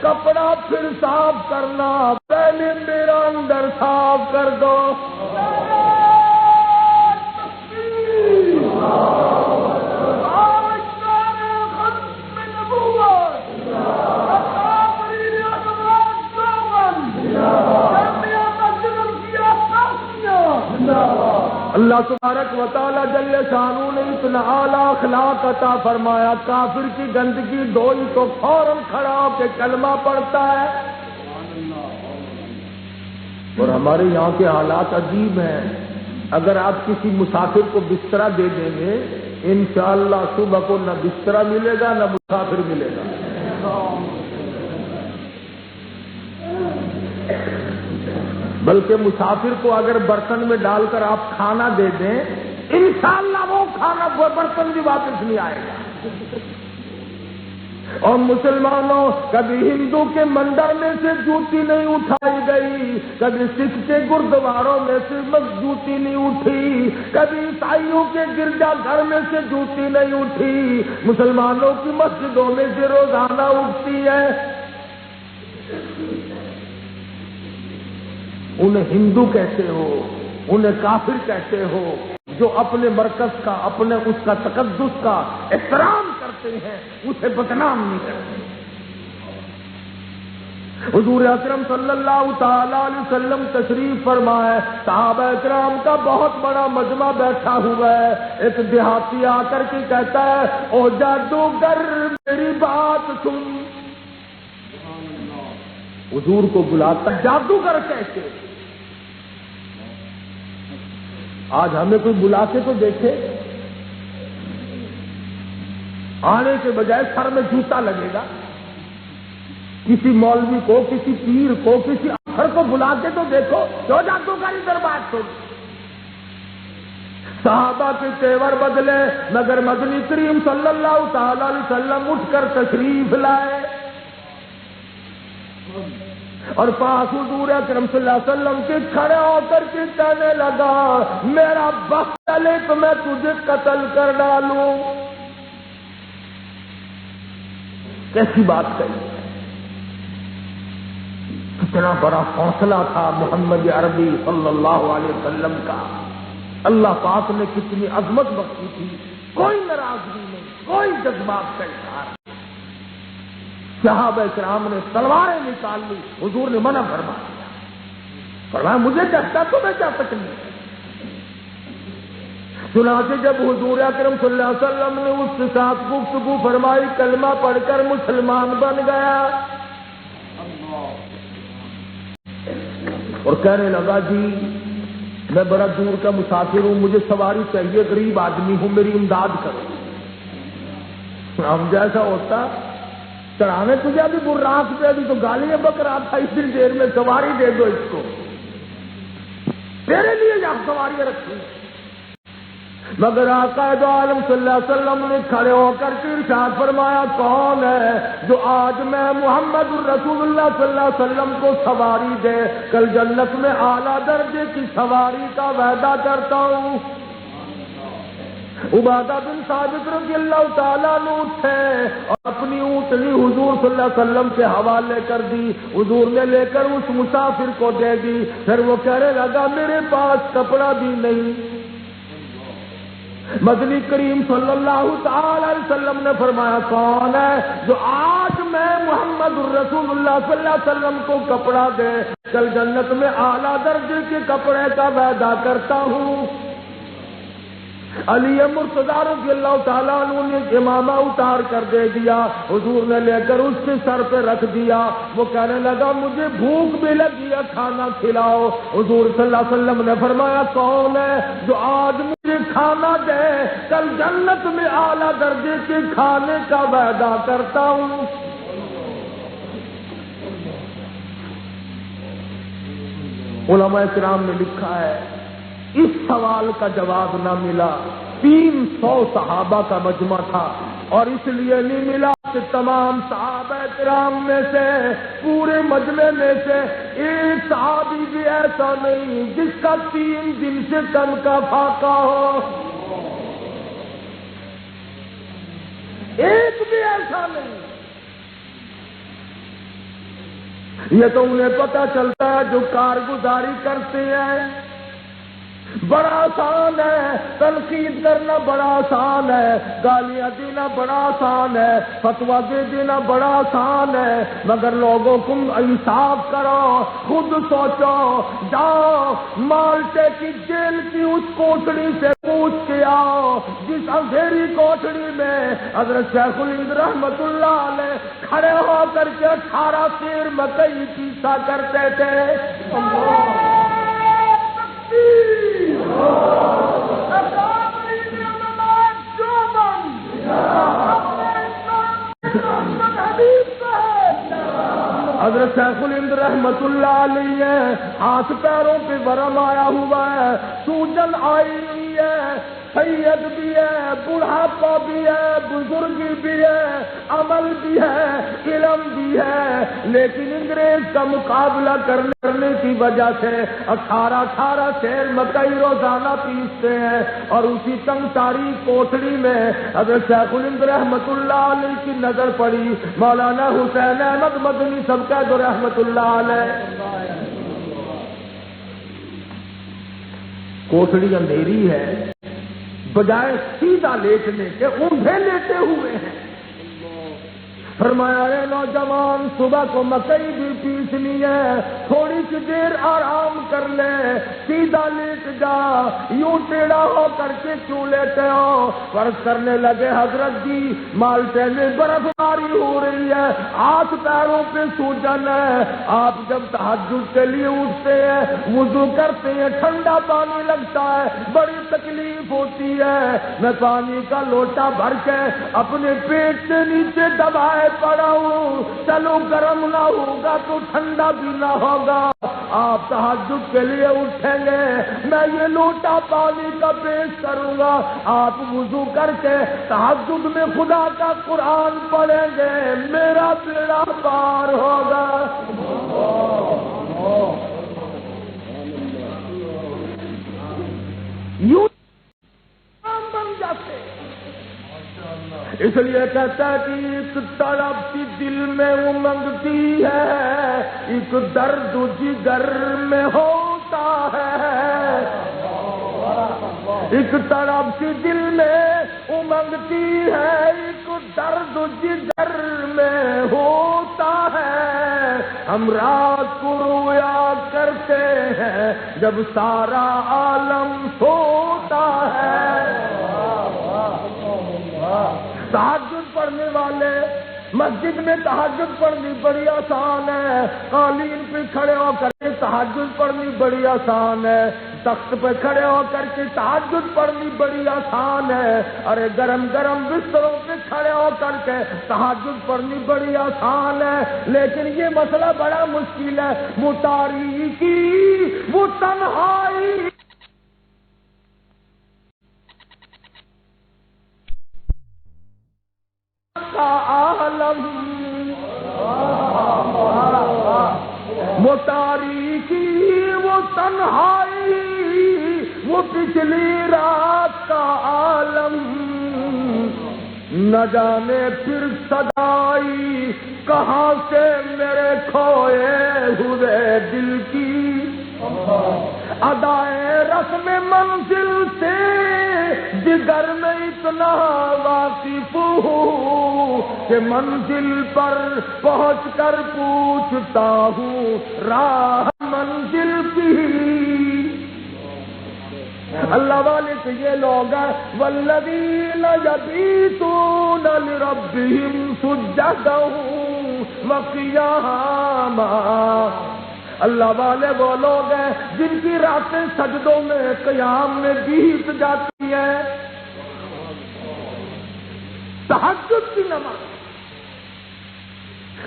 کپڑا پھر صاف کرنا، پہلے میرا اندر صاف کر دو۔ اللہ تبارک و تعالی جل شانہ نے اتنا اعلیٰ اخلاق عطا فرمایا، کافر کی گندگی دھوئی تو فوراً کھڑا ہو کے کلمہ پڑھتا ہے۔ اور ہمارے یہاں کے حالات عجیب ہیں، اگر آپ کسی مسافر کو بسترا دے دیں گے انشاءاللہ صبح کو نہ بستر ملے گا نہ مسافر ملے گا. بلکہ مسافر کو اگر برتن میں ڈال کر آپ کھانا دے دیں انشاءاللہ وہ کھانا برتن بھی واپس نہیں آئے گا. اور مسلمانوں کبھی ہندو کے مندر میں سے جوتی نہیں اٹھائی گئی، کبھی سکھ کے گردواروں میں سے جوتی نہیں اٹھی، کبھی عیسائیوں کے گرجا گھر میں سے جوتی نہیں اٹھی، مسلمانوں کی مسجدوں میں سے روزانہ اٹھتی ہے. انہیں ہندو کہتے ہو، انہیں کافر کہتے ہو، جو اپنے مرکز کا، اپنے اس کا تقدس کا احترام کرتے ہیں اسے بدنام نہیں کرتے. حضور اکرم صلی اللہ تعالی علیہ وسلم تشریف فرمائے، صحابہ اکرام کا بہت بڑا مجمع بیٹھا ہوا ہے. ایک دیہاتی آ کر کے کہتا ہے، او جادوگر میری بات سن. حضور کو بلاتا جادوگر کہتے. آج ہمیں کوئی بلا کے تو دیکھے، آنے کے بجائے سر میں جوتا لگے گا. کسی مولوی کو، کسی پیر کو، کسی افسر کو بلا کے تو دیکھو، جو جادوگر ادھر بات سن. صحابہ کے تیور بدلے مگر مدنی کریم صلی اللہ تعالی علیہ وسلم اٹھ کر تشریف لائے اور پاس حضور اکرم صلی اللہ علیہ وسلم کے کھڑے ہو کر کے کہنے لگا، میرا بخت چلے تو میں تجھے قتل کر ڈالوں. کیسی بات کہی، کتنا بڑا حوصلہ تھا محمد عربی صلی اللہ علیہ وسلم کا. اللہ پاک نے کتنی عظمت بخشی تھی، کوئی ناراضگی نہیں، کوئی جذبات کا اظہار. صحابہ کرام نے تلواریں نکال لی، حضور نے منع فرما دیا، فرمایا مجھے چاہتا تو میں کیا تکلیف. چنانچہ جب حضور اکرم صلی اللہ علیہ وسلم نے اس کے ساتھ گفتگو فرمائی، کلمہ پڑھ کر مسلمان بن گیا اور کہنے لگا، جی میں بڑا دور کا مسافر ہوں، مجھے سواری چاہیے، غریب آدمی ہوں، میری امداد کرو. ہم جیسا ہوتا چڑھانے تجھے ابھی براق پہ ابھی تو گالیاں بک رہا تھا، اتنی دیر میں سواری دے دو اس کو، تیرے لیے جب سواریاں رکھی. مگر آقا دو عالم صلی اللہ علیہ وسلم نے کھڑے ہو کر کے ارشاد فرمایا، کون ہے جو آج میں محمد الرسول اللہ صلی اللہ علیہ وسلم کو سواری دے، کل جنت میں اعلیٰ درجے کی سواری کا وعدہ کرتا ہوں. عبادہ بن ثابت رضی اللہ تعالیٰ نے اٹھے اور اپنی اونٹنی حضور صلی اللہ علیہ وسلم کے حوالے کر دی. حضور نے لے کر اس مسافر کو دے دی. پھر وہ کہنے لگا، میرے پاس کپڑا بھی نہیں. مدنی کریم صلی اللہ تعالی علیہ وسلم نے فرمایا، کون ہے جو آج میں محمد الرسول اللہ صلی اللہ علیہ وسلم کو کپڑا دے، کل جنت میں اعلیٰ درجے کے کپڑے کا وعدہ کرتا ہوں. علی مرتضی رضی اللہ تعالیٰ عنہ نے امامہ اتار کر دے دیا، حضور نے لے کر اس کے سر پہ رکھ دیا. وہ کہنے لگا، مجھے بھوک بھی لگی ہے، کھانا کھلاؤ. حضور صلی اللہ علیہ وسلم نے فرمایا، کون ہے جو آج مجھے کھانا دے، کل جنت میں اعلیٰ درجے کے کھانے کا وعدہ کرتا ہوں. علماء کرام نے لکھا ہے، اس سوال کا جواب نہ ملا. 300 صحابہ کا مجمع تھا اور اس لیے نہیں ملا کہ تمام صحابہ کرام میں سے، پورے مجمع میں سے ایک صحابی بھی ایسا نہیں جس کا 3 دن سے کم کا فاقہ ہو. ایک بھی ایسا نہیں. یہ تو انہیں پتہ چلتا ہے جو کارگزاری کرتے ہیں. بڑا آسان ہے تنقید کرنا، بڑا آسان ہے گالیاں دینا، بڑا آسان ہے فتویٰ دے دینا، بڑا آسان ہے. مگر لوگوں کو انصاف کرو، خود سوچو. جاؤ مالٹے کی جیل کی اس کوٹڑی سے پوچھ کے آؤ جس اندھیری کوٹڑی میں حضرت شیخ الہند رحمت اللہ علیہ کھڑے ہو کر کے 18 سیر مکئی پیسا کرتے تھے. جو رحمت اللہ علیہ ہے، ہاتھ پیروں پہ ورم آیا ہوا ہے، سوجن آئی ہوئی ہے، سید بھی ہے، بڑھاپا بھی ہے، بزرگی بھی ہے، عمل بھی ہے، علم بھی ہے، لیکن انگریز کا مقابلہ کرنے کی وجہ سے 18 شیر مکئی روزانہ پیستے ہیں، اور اسی تنگ تاریخ کوٹڑی میں حضرت شیخ الہند رحمت اللہ علیہ کی نظر پڑی، مولانا حسین احمد مدنی سب کا جو رحمت اللہ علیہ۔ کوٹڑی اندھیری ہے، بجائے سیدھا لیٹنے کے اونھے لیٹے ہوئے ہیں۔ فرمایا اے نوجوان، صبح کو مکئی بھی پیسنی ہے، تھوڑی سی دیر آرام کر لے، سیدھا لیٹ جا، یوں ٹیڑھا ہو کر کے کیوں لیٹے ہو؟ فرض کرنے لگے حضرت جی مالٹے میں برف باری ہو رہی ہے، ہاتھ پیروں پہ سوجن ہے، آپ جب تہجد کے لیے اٹھتے ہیں، وضو کرتے ہیں، ٹھنڈا پانی لگتا ہے، بڑی تکلیف ہوتی ہے، میں پانی کا لوٹا بھر کے اپنے پیٹ سے نیچے دبائے پڑا ہوں، چلو گرم نہ ہوگا تو ٹھنڈا بھی نہ ہوگا، آپ تہجد کے لیے اٹھیں گے، میں یہ لوٹا پانی کا پیش کروں گا، آپ وضو کر کے تہجد میں خدا کا قرآن پڑھیں گے، میرا بیڑا پار ہوگا۔ یوں بن جاتے، اس لیے کہتا ہے کہ ایک تڑپ سی دل میں امنگتی ہے، ایک درد جگر میں ہوتا ہے، ایک تڑپ سی دل میں امنگتی ہے، ایک درد جگر میں ہوتا ہے، ہم رات کو رویا کرتے ہیں جب سارا عالم سوتا ہے۔ تہجد پڑھنے والے، مسجد میں تہجد پڑھنی بڑی آسان ہے، قالین پہ کھڑے ہو کر کے تہجد پڑھنی بڑی آسان ہے، تخت پہ کھڑے ہو کر کے تہجد پڑھنی بڑی آسان ہے، ارے گرم گرم بستروں پہ کھڑے ہو کر کے تہجد پڑھنی بڑی آسان ہے، لیکن یہ مسئلہ بڑا مشکل ہے، وہ تاریکی، وہ تنہائی، عالم، وہ تاریکی، وہ تنہائی، وہ پچھلی رات کا عالم، نہ جانے پھر صدائی کہاں سے میرے کھوئے ہوئے دل کی، ادائے رسم منزل سے جگر میں اتنا واقف ہوں کہ منزل پر پہنچ کر پوچھتا ہوں راہ منزل کی۔ اللہ والے تو یہ لوگ ہیں والذین یبیتون لربہم سجدا وقیاما، اللہ والے وہ لوگ ہیں جن کی راتیں سجدوں میں قیام میں بیت جاتی ہیں۔ تہجد کی نماز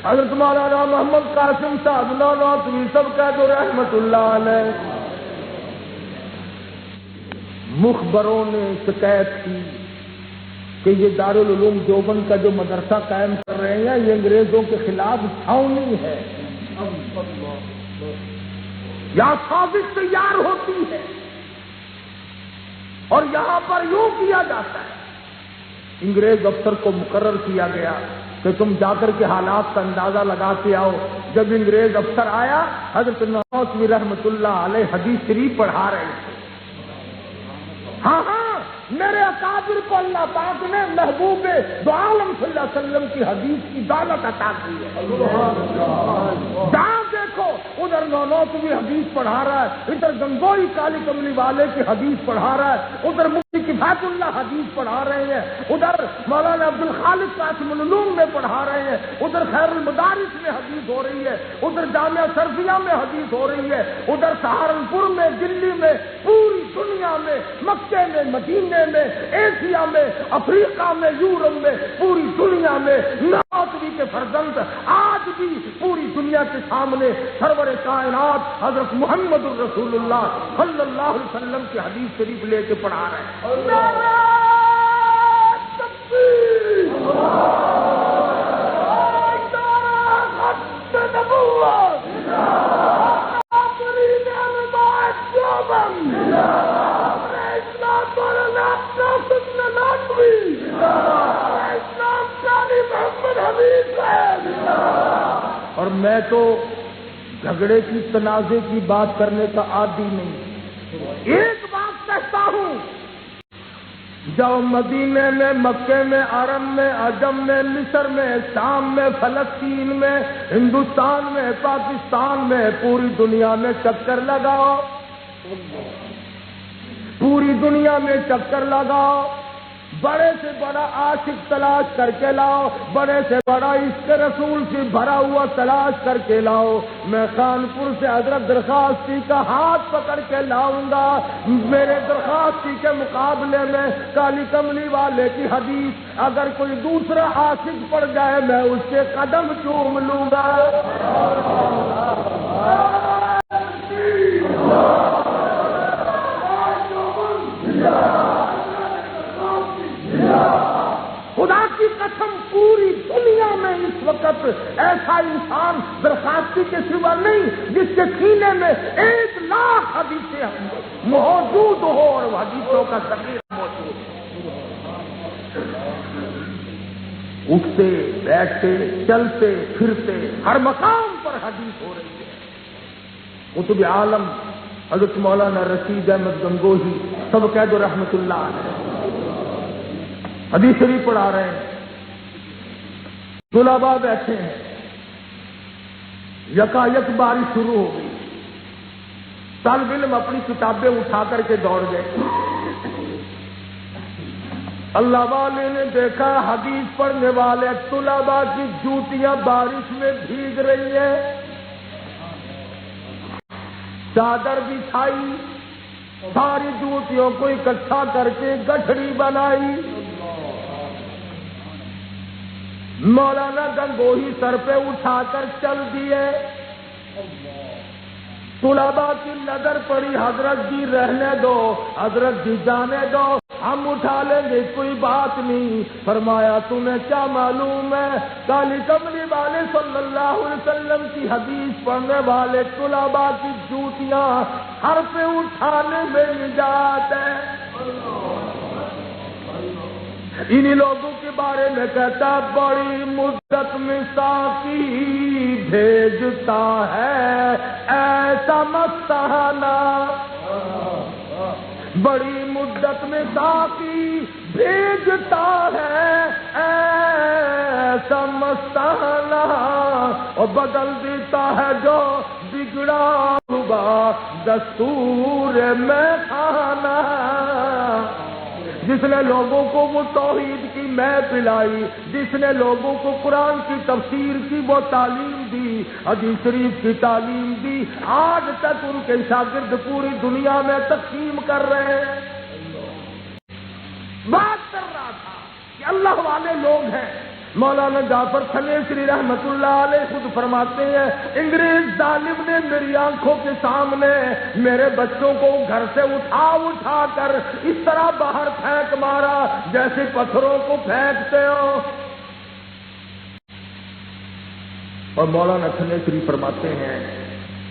حضرت مولانا محمد قاسم صاحب نانوتوی سب کا جو رحمت اللہ علیہ، مخبروں نے شکایت کی کہ یہ دارالعلوم دیوبند کا جو مدرسہ قائم کر رہے ہیں یہ انگریزوں کے خلاف چھاؤنی ہے، یہاں سازش تیار ہوتی ہے اور یہاں پر یوں کیا جاتا ہے۔ انگریز افسر کو مقرر کیا گیا کہ تم جا کر کے حالات کا اندازہ لگا کے آؤ۔ جب انگریز افسر آیا، حضرت نانوتوی رحمت اللہ علیہ حدیث شریف پڑھا رہے تھے۔ ہاں میرے اکابر کو اللہ پاک نے محبوب دو عالم صلی اللہ علیہ وسلم کی حدیث کی دولت عطا کی ہے۔ جہاں دیکھو ادھر نانوتوی حدیث پڑھا رہا ہے، ادھر گنگوئی کالی کملی والے کی حدیث پڑھا رہا ہے، ادھر مفتی کفایت اللہ حدیث پڑھا رہے ہیں، ادھر مولانا عبد الخالق قاسم العلوم میں پڑھا رہے ہیں، ادھر خیر المدارس میں حدیث ہو رہی ہے، ادھر جامعہ شرفیہ میں حدیث ہو رہی ہے، ادھر سہارنپور میں، دلی میں، پوری دنیا میں، مکے میں، مدینے میں، ایشیا میں، افریقہ میں، یورپ میں، پوری دنیا میں نانوتوی کے فرزند آج بھی پوری دنیا کے سامنے سرور کائنات حضرت محمد الرسول اللہ صلی اللہ علیہ وسلم کی حدیث شریف لے کے پڑھا رہے ہیں. اور میں تو جھگڑے کی تنازع کی بات کرنے کا عادی نہیں. ایک بات کہتا ہوں، جب مدینے میں، مکے میں، عرب میں، عجم میں، مصر میں، شام میں، فلسطین میں، ہندوستان میں، پاکستان میں، پوری دنیا میں چکر لگاؤ، پوری دنیا میں چکر لگاؤ، بڑے سے بڑا عاشق تلاش کر کے لاؤ، بڑے سے بڑا عشق رسول سے بھرا ہوا تلاش کر کے لاؤ، میں خانپور سے حضرت درخواستی کا ہاتھ پکڑ کے لاؤں گا. میرے درخواستی کے مقابلے میں کالی کملی والے کی حدیث اگر کوئی دوسرا عاشق پڑ جائے میں اس کے قدم چوم لوں گا. خدا کی قسم پوری دنیا میں اس وقت ایسا انسان درخواستی کے سوا نہیں جس کے سینے میں 1,00,000 حدیثیں موجود ہو اور حدیثوں کا ذخیرہ موجود ہو. اٹھتے بیٹھتے چلتے پھرتے ہر مقام پر حدیث ہو رہی ہے. قطب عالم حضرت مولانا رشید احمد گنگوہی سب قید رحمت اللہ علیہ حدیث شریف پڑھا رہے ہیں. طلباء بیٹھے ہیں، یکایک بارش شروع ہو گئی. طالب علم اپنی کتابیں اٹھا کر کے دوڑ گئے. اللہ والے نے دیکھا حدیث پڑھنے والے طلباء کی جوتیاں بارش میں بھیگ رہی ہیں. چادر بچھائی، ساری جوتیوں کو اکٹھا کر کے گٹھڑی بنائی. مولانا گنگوہی سر پہ اٹھا کر چل دیے. طلباء کی نظر پڑی، حضرت جی رہنے دو، حضرت جی جانے دو، ہم اٹھا لیں گے کوئی بات نہیں. فرمایا تمہیں کیا معلوم ہے کالی کملی والے صلی اللہ علیہ وسلم کی حدیث پڑھنے والے طلباء کی جوتیاں ہر پہ اٹھانے میں نجات ہے. انہی لوگوں کے بارے میں کہتا بڑی مدت میں ساقی بھیجتا ہے ایسا مستانہ، بڑی مدت میں ساقی بھیجتا ہے ایسا مستانہ، اور بدل دیتا ہے جو بگڑا ہوا دستور میں کھانا. جس نے لوگوں کو وہ توحید کی مے پلائی، جس نے لوگوں کو قرآن کی تفسیر کی وہ تعلیم دی، حدیث شریف کی تعلیم دی، آج تک ان کے شاگرد پوری دنیا میں تقسیم کر رہے ہیں. بات کر رہا تھا کہ اللہ والے لوگ ہیں. مولانا جعفر تھنیسری رحمت اللہ علیہ خود فرماتے ہیں انگریز ظالم نے میری آنکھوں کے سامنے میرے بچوں کو گھر سے اٹھا کر اس طرح باہر پھینک مارا جیسے پتھروں کو پھینکتے ہو. اور مولانا تھنیسری فرماتے ہیں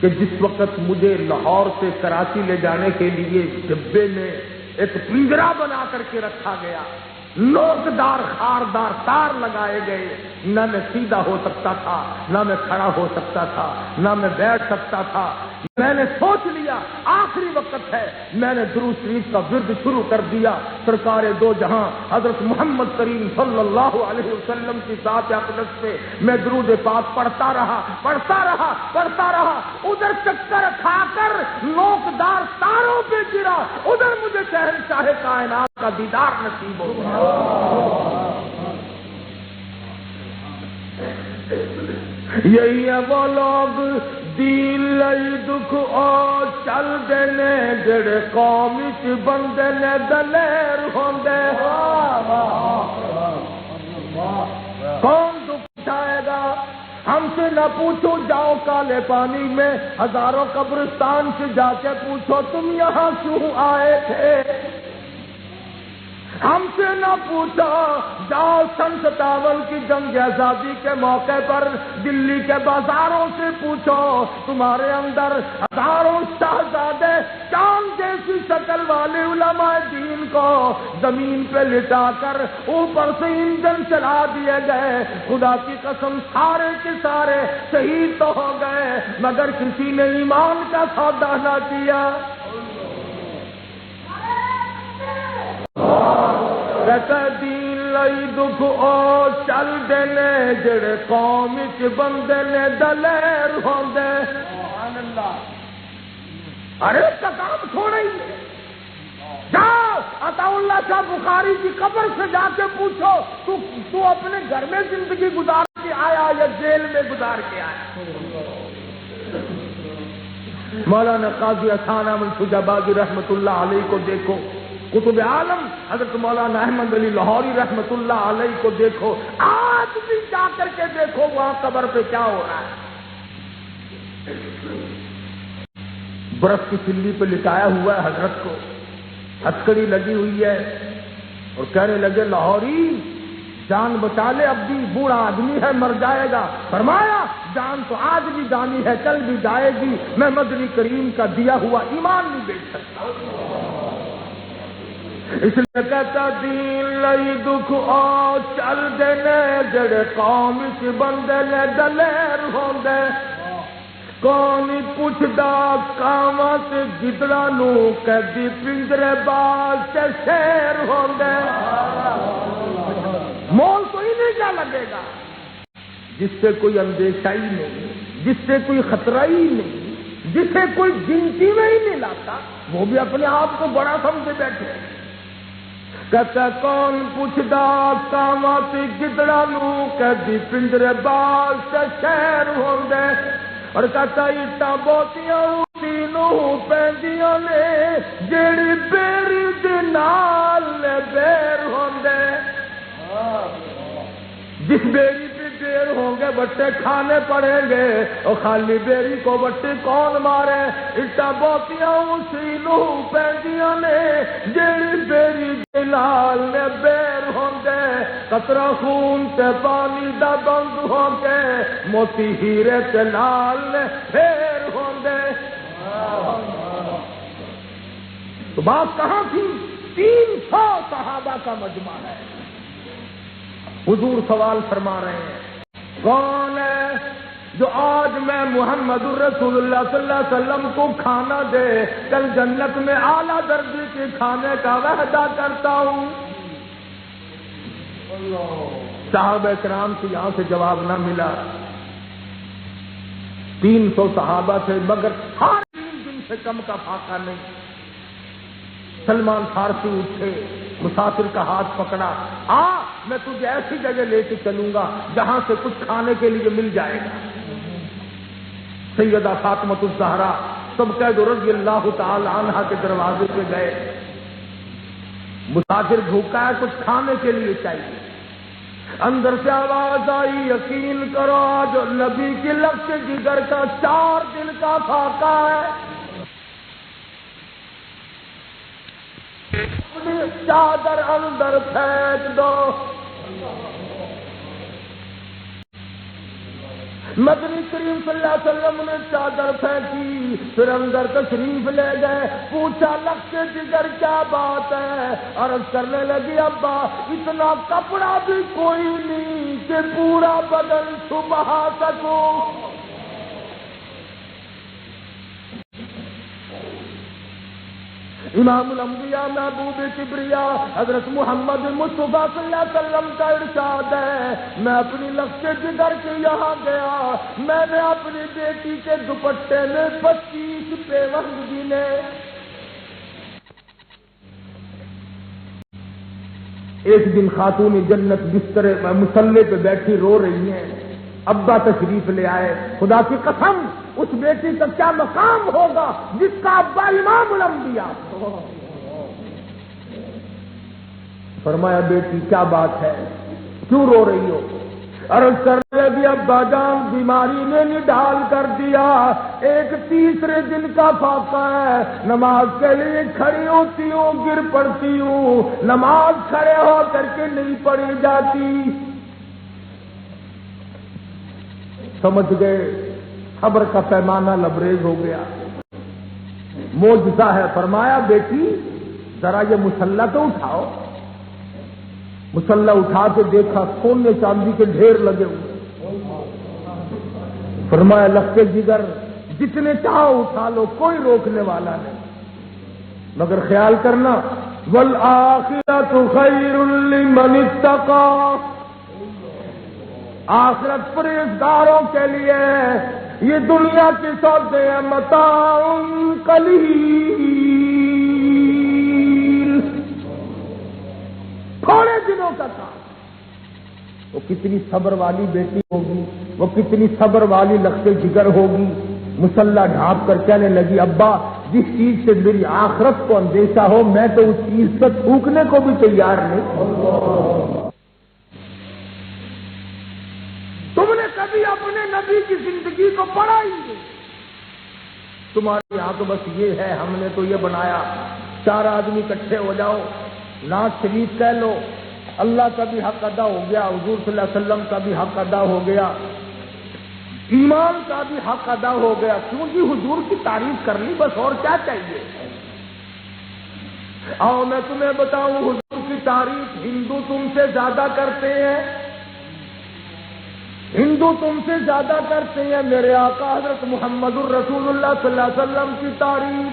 کہ جس وقت مجھے لاہور سے کراچی لے جانے کے لیے ڈبے میں ایک پنجرا بنا کر کے رکھا گیا، نوکدار خاردار تار لگائے گئے، نہ میں سیدھا ہو سکتا تھا، نہ میں کھڑا ہو سکتا تھا، نہ میں بیٹھ سکتا تھا. میں نے سوچ لیا آخری وقت ہے، میں نے درود شریف کا ورد شروع کر دیا. سرکار دو جہاں حضرت محمد کریم صلی اللہ علیہ وسلم کی ذات اقدس سے میں درود پاک پڑھتا رہا. ادھر چکر کھا کر نوکدار تاروں پہ گرا، ادھر مجھے شہنشاہ کائنات کا دیدار نصیب ہو گیا. یہی ہے وہ لوگ دین لئی دکھ اور چل دینے جڑے قوم وچ بندے نے دلیر ہوندے. کون دکھ سے نہ پوچھو، جاؤ کالے پانی میں ہزاروں قبرستان سے جا کے پوچھو تم یہاں کیوں آئے تھے۔ ہم سے نہ پوچھو، جاؤ سن 57 کی جنگ آزادی کے موقع پر دلی کے بازاروں سے پوچھو، تمہارے اندر ہزاروں شہزادے چاند جیسی شکل والے علماء دین کو زمین پہ لٹا کر اوپر سے انجن چلا دیے گئے، خدا کی قسم سارے کے سارے شہید تو ہو گئے مگر کسی نے ایمان کا سودا نہ کیا۔ دین لئی دکھ او چل دینے جڑے قوم وچ بندے نے دلیر ہوندے۔ سبحان اللہ۔ ارے اس کا کام تھوڑا ہی ہے، جاؤ عطا اللہ شاہ بخاری کی قبر سے جا کے پوچھو تو اپنے گھر میں زندگی گزار کے آیا یا جیل میں گزار کے آیا۔ مولانا قاضی احسان احمد شجابادی رحمت اللہ علیہ کو دیکھو، قطب عالم حضرت مولانا احمد علی لاہوری رحمت اللہ علیہ کو دیکھو، آج بھی جا کر کے دیکھو وہاں قبر پہ کیا ہو رہا ہے۔ برف کی سلی پہ لٹایا ہوا ہے حضرت کو، ہتھکڑی لگی ہوئی ہے اور کہنے لگے لاہوری جان بچا لے، اب بھی بوڑھا آدمی ہے مر جائے گا۔ فرمایا جان تو آج بھی جانی ہے کل بھی جائے گی، میں مدنی کریم کا دیا ہوا ایمان نہیں بیچ سکتا۔ اس لیے کہتا دین لئی دکھ او چل دینے جڑے قوم وچ بندے نے دلیر ہوندے، کون پوچھدا کاواں تے گدڑاں نو قیدی پنجرے باز تے شیر ہوندے۔ مول تو انہیں کیا لگے گا جس سے کوئی اندیشہ ہی نہیں، جس سے کوئی خطرہ ہی نہیں، جسے کوئی گنتی میں ہی نہیں لاتا، وہ بھی اپنے آپ کو بڑا سمجھے بیٹھے۔ کہتا کون پوچھدا کاواں تے گدڑاں نو قیدی پنجرے باز تے شیر ہوندے، اور کہتا اٹاں بوتیاں تینوں پیندیاں نے جیڑی بیری دے نال بیر ہوندے۔ جس بیری پہ دیر ہوں گے بٹے کھانے پڑیں گے، اور خالی بیری کو بٹے کون مارے؟ اٹا بوتیاں اسی لو پیندیاں نے جیڑی بیری دے نال نے بیر ہوں گے، قطرہ خون تے پانی دا بند ہوں گے، موتی ہیرے تے نال نے پھیر ہوں گے۔ تو بات کہاں تھی؟ 300 صحابہ کا مجمع ہے۔ حضور سوال فرما رہے ہیں کون ہے جو آج میں محمد الرسول اللہ صلی اللہ علیہ وسلم کو کھانا دے کل جنت میں اعلیٰ درجے کے کھانے کا وعدہ کرتا ہوں؟ صحابہ کرام سے یہاں سے جواب نہ ملا۔ 300 صحابہ تھے مگر ہر 3 دن سے کم کا فاقہ نہیں۔ سلمان فارسی اٹھے، مسافر کا ہاتھ پکڑا، میں تجھے ایسی جگہ لے کے چلوں گا جہاں سے کچھ کھانے کے لیے مل جائے گا۔ سیدہ فاطمہ الزہرا سب رضی اللہ تعالی عنہا کے دروازے پہ گئے، مسافر بھوکا ہے کچھ کھانے کے لیے چاہیے۔ اندر سے آواز آئی یقین کرو آج نبی کی لفظ جگر کا 4 دن کا فاقہ ہے، اپنی چادر اندر پھینک دو۔ مدنی کریم صلی اللہ علیہ وسلم نے چادر پھینکی، پھر اندر تشریف لے گئے، پوچھا لفظ جگر کیا بات ہے؟ عرض کرنے لگی ابا اتنا کپڑا بھی کوئی نہیں کہ پورا بدن چھپا سکوں۔ امام الانبیاء محبوب کبریا حضرت محمد مصطفیٰ صلی اللہ علیہ وسلم کا ارشاد ہے میں اپنی لفظ جگر کے یہاں گیا، میں نے اپنی بیٹی کے دوپٹے میں 25 پیوند گنے۔ ایک دن خاتون جنت بستر مصلے پہ بیٹھی رو رہی ہیں، ابا تشریف لے آئے، خدا کی قسم اس بیٹی کا کیا مقام ہوگا جس کا ابا امام الانبیاء۔ فرمایا بیٹی کیا بات ہے، کیوں رو رہی ہو؟ عرض کر رہے لگی ابا جان بیماری نے نڈال کر دیا، ایک تیسرے دن کا فاقہ ہے، نماز کے لیے کھڑی ہوتی ہوں گر پڑتی ہوں، نماز کھڑے ہو کر کے نہیں پڑھی جاتی۔ سمجھ گئے صبر کا پیمانہ لبریز ہو گیا۔ معجزہ ہے، فرمایا بیٹی ذرا یہ مصلی تو اٹھاؤ۔ مصلی اٹھا کے دیکھا سونے چاندی کے ڈھیر لگے ہوئے۔ فرمایا لگتے جگر جتنے چاہو اٹھا لو، کوئی روکنے والا نہیں، مگر خیال کرنا والآخرۃ خیر لمن اتقی، آخرت پرہیزگاروں کے لیے، یہ دنیا کے سودے متاع قلیل، تھوڑے دنوں کا کام۔ وہ کتنی صبر والی بیٹی ہوگی، وہ کتنی صبر والی لختے جگر ہوگی، مصلی ڈھانپ کر کہنے لگی ابا جس چیز سے میری آخرت کو اندیشہ ہو میں تو اس چیز سے تھوکنے کو بھی تیار نہیں۔ تم نے کبھی اپنے نبی کی زندگی کو پڑھا ہی نہیں، تمہارے یہاں تو بس یہ ہے ہم نے تو یہ بنایا، چار آدمی اکٹھے ہو جاؤ، نعت شریف کہہ لو، اللہ کا بھی حق ادا ہو گیا، حضور صلی اللہ علیہ وسلم کا بھی حق ادا ہو گیا، ایمان کا بھی حق ادا ہو گیا، کیوں جی حضور کی تعریف کر لی بس، اور کیا چاہیے۔ آؤ میں تمہیں بتاؤں حضور کی تعریف ہندو تم سے زیادہ کرتے ہیں، ہندو تم سے زیادہ کرتے ہیں، میرے آقا حضرت محمد الرسول اللہ صلی اللہ علیہ وسلم کی تعریف۔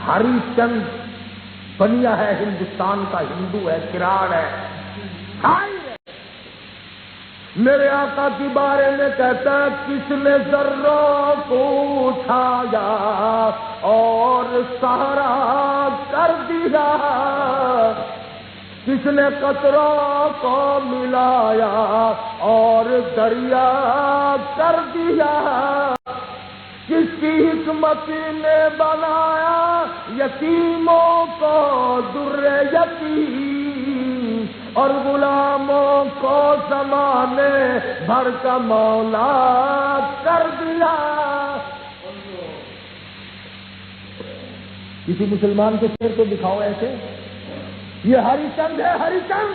ہری چند بنیا ہے ہندوستان کا، ہندو ہے، کراڑ ہے، ہے۔ میرے آقا کے بارے میں کہتا ہے کس نے ذروں کو اٹھایا اور سہارا کر دیا، کس نے قطروں کو ملایا اور دریا کر دیا، کس کی حکمت نے بنایا یتیموں کو در یتیم اور غلاموں کو زمانے بھر کا مولا کر دیا۔ کسی مسلمان کے شعر کو دکھاؤ ایسے، یہ ہری چند ہے، ہری چند۔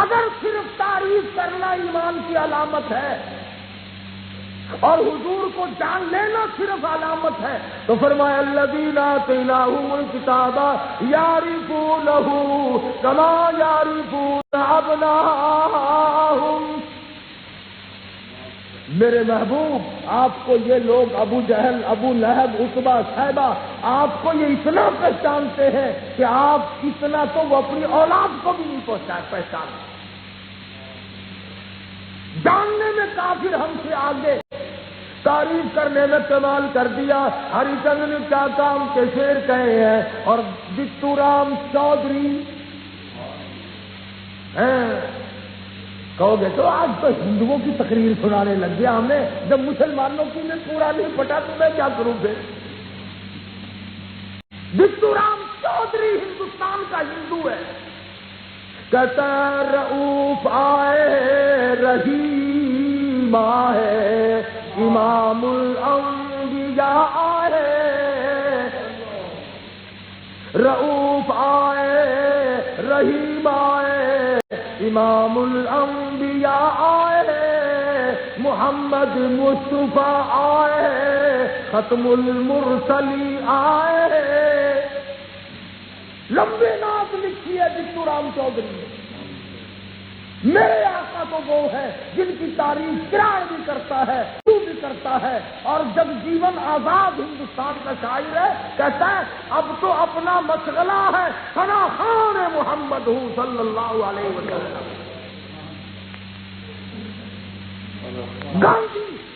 اگر صرف تعریف کرنا ایمان کی علامت ہے اور حضور کو جان لینا صرف علامت ہے تو فرمایا الذین آتیناہم الکتاب یعرفونہ کما یعرفون ابناءہم۔ میرے محبوب آپ کو یہ لوگ ابو جہل، ابو لہب، عتبہ، شیبہ آپ کو یہ اتنا پہچانتے ہیں کہ آپ اتنا تو وہ اپنی اولاد کو بھی نہیں پہچانتے۔ جاننے میں کافر ہم سے آگے، تعریف کرنے میں کمال کر دیا۔ ہری چند نے کیا کام کے شعر کہے ہیں، اور بٹو رام چودھری کہو گے تو آج تو ہندوؤں کی تقریر سنانے لگ گیا ہمیں، جب مسلمانوں کی میں پورا نہیں پٹا تو میں کیا کروں پھر۔ بٹو رام چودھری ہندوستان کا ہندو ہے، کہتا رؤوف آئے رحیم آئے امام الانبیاء آئے، رؤوف آئے رحیم آئے امام الانبیاء آئے، محمد مصطفیٰ آئے ختم المرسلی آئے۔ لمبے نعت لکھی ہے بٹو رام چودھری نے۔ میرے آقا تو وہ ہے جن کی تعریف کراڑ بھی کرتا ہے، تو بھی کرتا ہے، اور جب جیون آزاد ہندوستان کا شاعر ہے کہتا ہے اب تو اپنا مشغلہ ہے ثنا خوان محمد ہوں صلی اللہ علیہ وسلم۔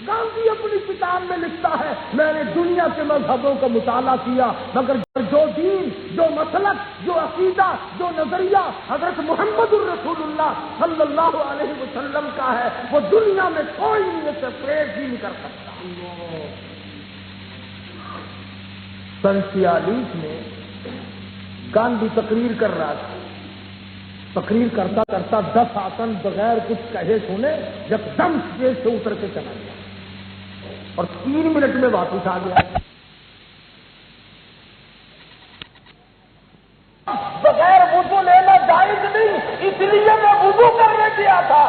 گاندھی اپنی کتاب میں لکھتا ہے میں نے دنیا کے مذہبوں کا مطالعہ کیا مگر جو دین، جو مسلک، جو عقیدہ، جو نظریہ حضرت محمد الرسول اللہ صلی اللہ علیہ وسلم کا ہے وہ دنیا میں کوئی اسے پریز ہی نہیں کر سکتا۔ سن 46 میں گاندھی تقریر کر رہا تھا، تقریر کرتا کرتا 10 آسن بغیر کچھ کہے سنے یکدم اسٹیج سے اتر کے چلا گیا اور 3 منٹ میں واپس آ گیا. بغیر وضو لینا جائز نہیں، اس لیے میں وضو کرنے گیا تھا.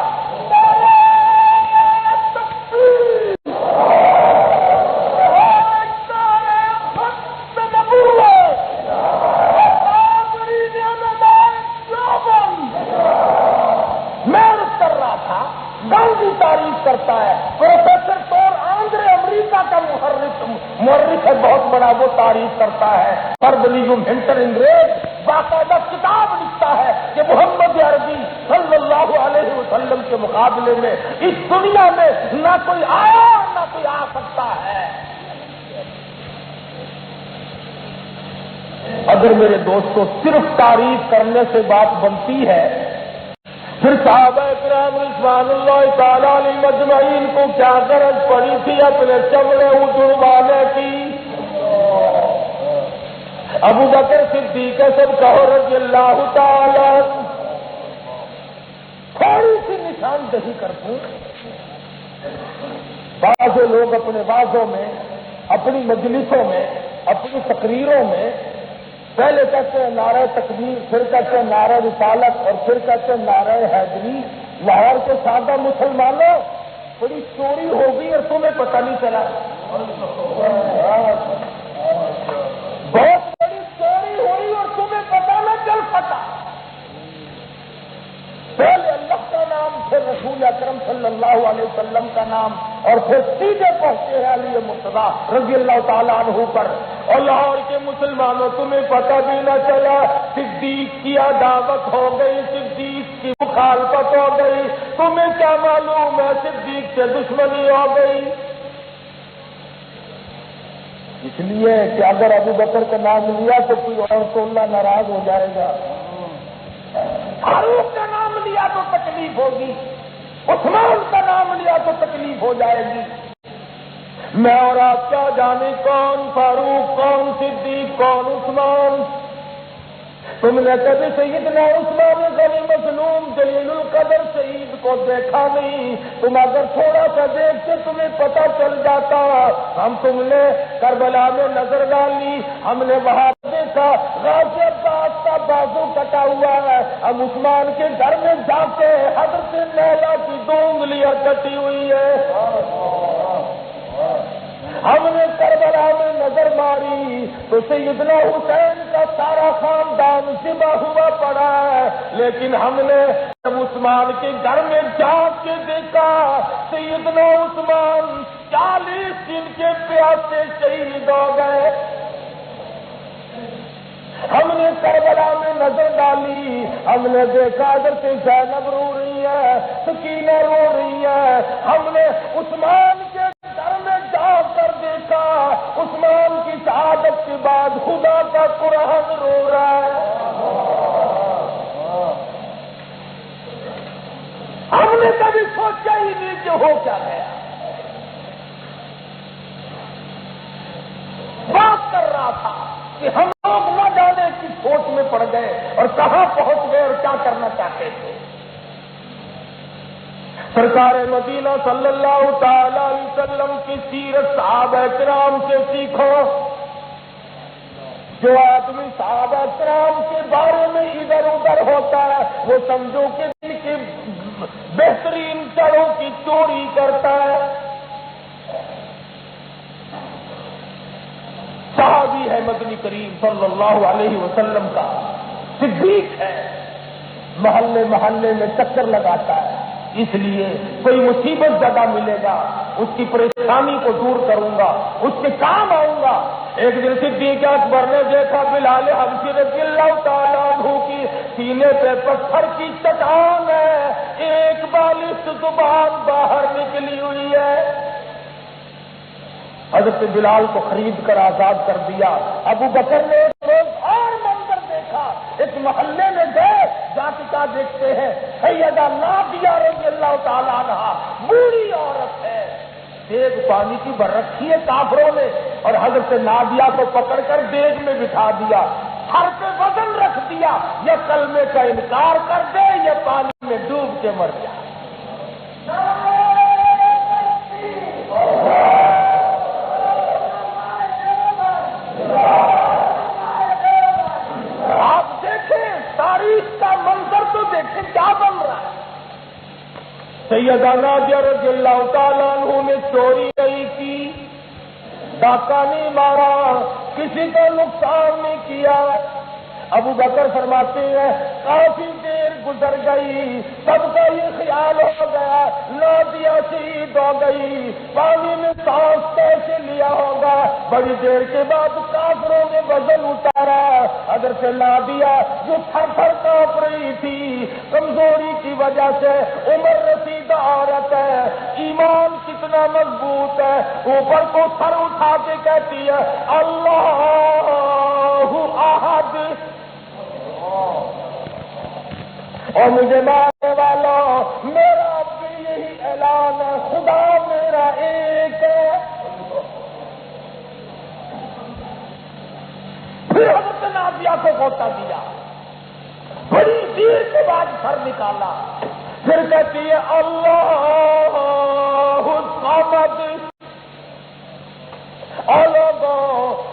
تعریف کرتا ہے پروفیسر طور آندرے امریکہ کا مورخ ہے بہت بڑا، وہ تعریف کرتا ہے. پر ولیوم ہنٹر انگریز باقاعدہ کتاب لکھتا ہے کہ محمد عربی صلی اللہ علیہ وسلم کے مقابلے میں اس دنیا میں نہ کوئی آیا نہ کوئی آ سکتا ہے. اگر میرے دوستوں صرف تعریف کرنے سے بات بنتی ہے، پھر صحابہ کرام رضوان اللہ تعالی علیہ مجمعین کو کیا غرض پڑی تھی اپنے چمڑے اجڑوانے کی؟ ابو بکر صدیق سب کہو رضی اللہ تعالی. تھوڑی سی نشاندہی کرتے بعض لوگ اپنے واضحوں میں، اپنی مجلسوں میں، اپنی تقریروں میں پہلے کہتے ہیں نعرہ تکبیر، پھر کہتے ہیں نعرہ رسالت اور پھر کہتے ہیں نعرہ حیدری. لاہور کے سادہ مسلمانوں بڑی چوری ہو گئی اور تمہیں پتہ نہیں چلا. بہت بڑی چوری ہوئی اور تمہیں پتہ نہ چل سکا. پہلے اللہ کا نام، پھر رسول اکرم صلی اللہ علیہ وسلم کا نام اور پھر سیدھے پہنچے ہیں علی مرتضیٰ رضی اللہ تعالیٰ عنہ پر. اور لاہور کے مسلمانوں تمہیں پتہ بھی نہ چلا، صدیق کی عداوت ہو گئی، صدیق کی مخالفت ہو گئی. تمہیں کیا معلوم ہے صدیق سے دشمنی ہو گئی. اس لیے کہ اگر ابو بکر کا نام لیا تو کوئی اور تو اللہ ناراض ہو جائے گا، فاروق کا نام لیا تو تکلیف ہوگی، عثمان کا نام لیا تو تکلیف ہو جائے گی. میں اور آپ کیا جانے کون فاروق، کون صدیق، کون عثمان. تم نے کبھی سیدنا عثمان غنی مظلوم جلیل القدر شہید کو دیکھا نہیں. تم اگر تھوڑا سا دیکھتے تمہیں پتہ چل جاتا. ہم تم نے کربلا میں نظر ڈالی، ہم نے وہاں دیکھا غازی عباس کا بازو کٹا ہوا ہے. ہم عثمان کے گھر میں جاتے حضرت لیلا کی 2 انگلیاں کٹی ہوئی ہے. ہم نے کربلا میں نظر ماری تو سیدنا حسین کا سارا خاندان ذبح ہوا پڑا ہے، لیکن ہم نے عثمان کے گھر میں جا کے دیکھا سیدنا عثمان 40 دن کے پیاسے شہید ہو گئے. ہم نے کربلا میں نظر ڈالی، ہم نے دیکھا حضرت زینب رو رہی ہے، سکینہ رو رہی ہے. ہم نے عثمان کے گھر میں جا کر دیکھا عثمان کی شہادت کے بعد خدا کا قرآن رو رہا ہے. ہم نے کبھی سوچا ہی نہیں کہ ہو کیا گیا. بات کر رہا تھا کہ ہم لوگ نہ جانے کی سوچ میں پڑ گئے اور کہاں پہنچ گئے اور کیا کرنا چاہتے تھے. سرکار مدینہ صلی اللہ تعالی علیہ وسلم کی سیرت صحابہ کرام سے سیکھو. جو آدمی صحابہ کرام کے بارے میں ادھر ادھر ہوتا ہے وہ سمجھو کہ دل کی بہترین جڑوں کی چوری کرتا ہے. صحابی ہے مدنی کریم صلی اللہ علیہ وسلم کا، صدیق ہے، محلے محلے میں چکر لگاتا ہے. اس لیے کوئی مصیبت زدہ ملے گا اس کی پریشانی کو دور کروں گا، اس کے کام آؤں گا. ایک دن صدیق اکبر نے دیکھا بلال حبشی رضی اللہ تعالیٰ عنہ کی سینے پہ پتھر کی چٹان ہے، ایک بالش زبان باہر نکلی ہوئی ہے. حضرت بلال کو خرید کر آزاد کر دیا. ابو بکر نے ایک اور منظر دیکھا، ایک محلے میں گئے، جا کے کیا دیکھتے ہیں سیدہ نادیہ رضی اللہ تعالیٰ عنہا، بوڑھی عورت ہے، دیگ پانی کی بھر رکھی ہے کافروں نے، اور حضرت نادیہ کو پکڑ کر دیگ میں بٹھا دیا، سر پہ وزن رکھ دیا، یا کلمے کا انکار کر دے یا پانی میں ڈوب کے مر جائے۔ آپ دیکھیں تاریخ کا منظر تو دیکھیں کیا بن رہا ہے۔ سیدہ نادیہ رضی اللہ تعالیٰ عنہ نے چوری نہیں کی، ڈاکہ نہیں مارا، کسی کو نقصان نہیں کیا۔ ابو بکر فرماتے ہیں کافی دیر گزر گئی، سب کا یہ خیال ہو گیا نادیہ شہید ہو گئی، پانی میں سانس کیسے لیا ہوگا۔ بڑی دیر کے بعد کافروں نے وزن اتارا، حضرت نادیہ جو تھر تھر کانپ رہی تھی کمزوری کی وجہ سے، عمر رسیدہ عورت ہے، ایمان کتنا مضبوط ہے، اوپر کو سر اٹھا کے کہتی ہے اللہ احد، اور مجھے ماننے والوں میرا بھی یہی اعلان ہے، خدا میرا ایک ہے۔ پھر حضرت نادیہ کو غوطہ دیا، بڑی دیر کے بعد سر نکالا، پھر کہتی ہے اللہ الصمد، اور لوگوں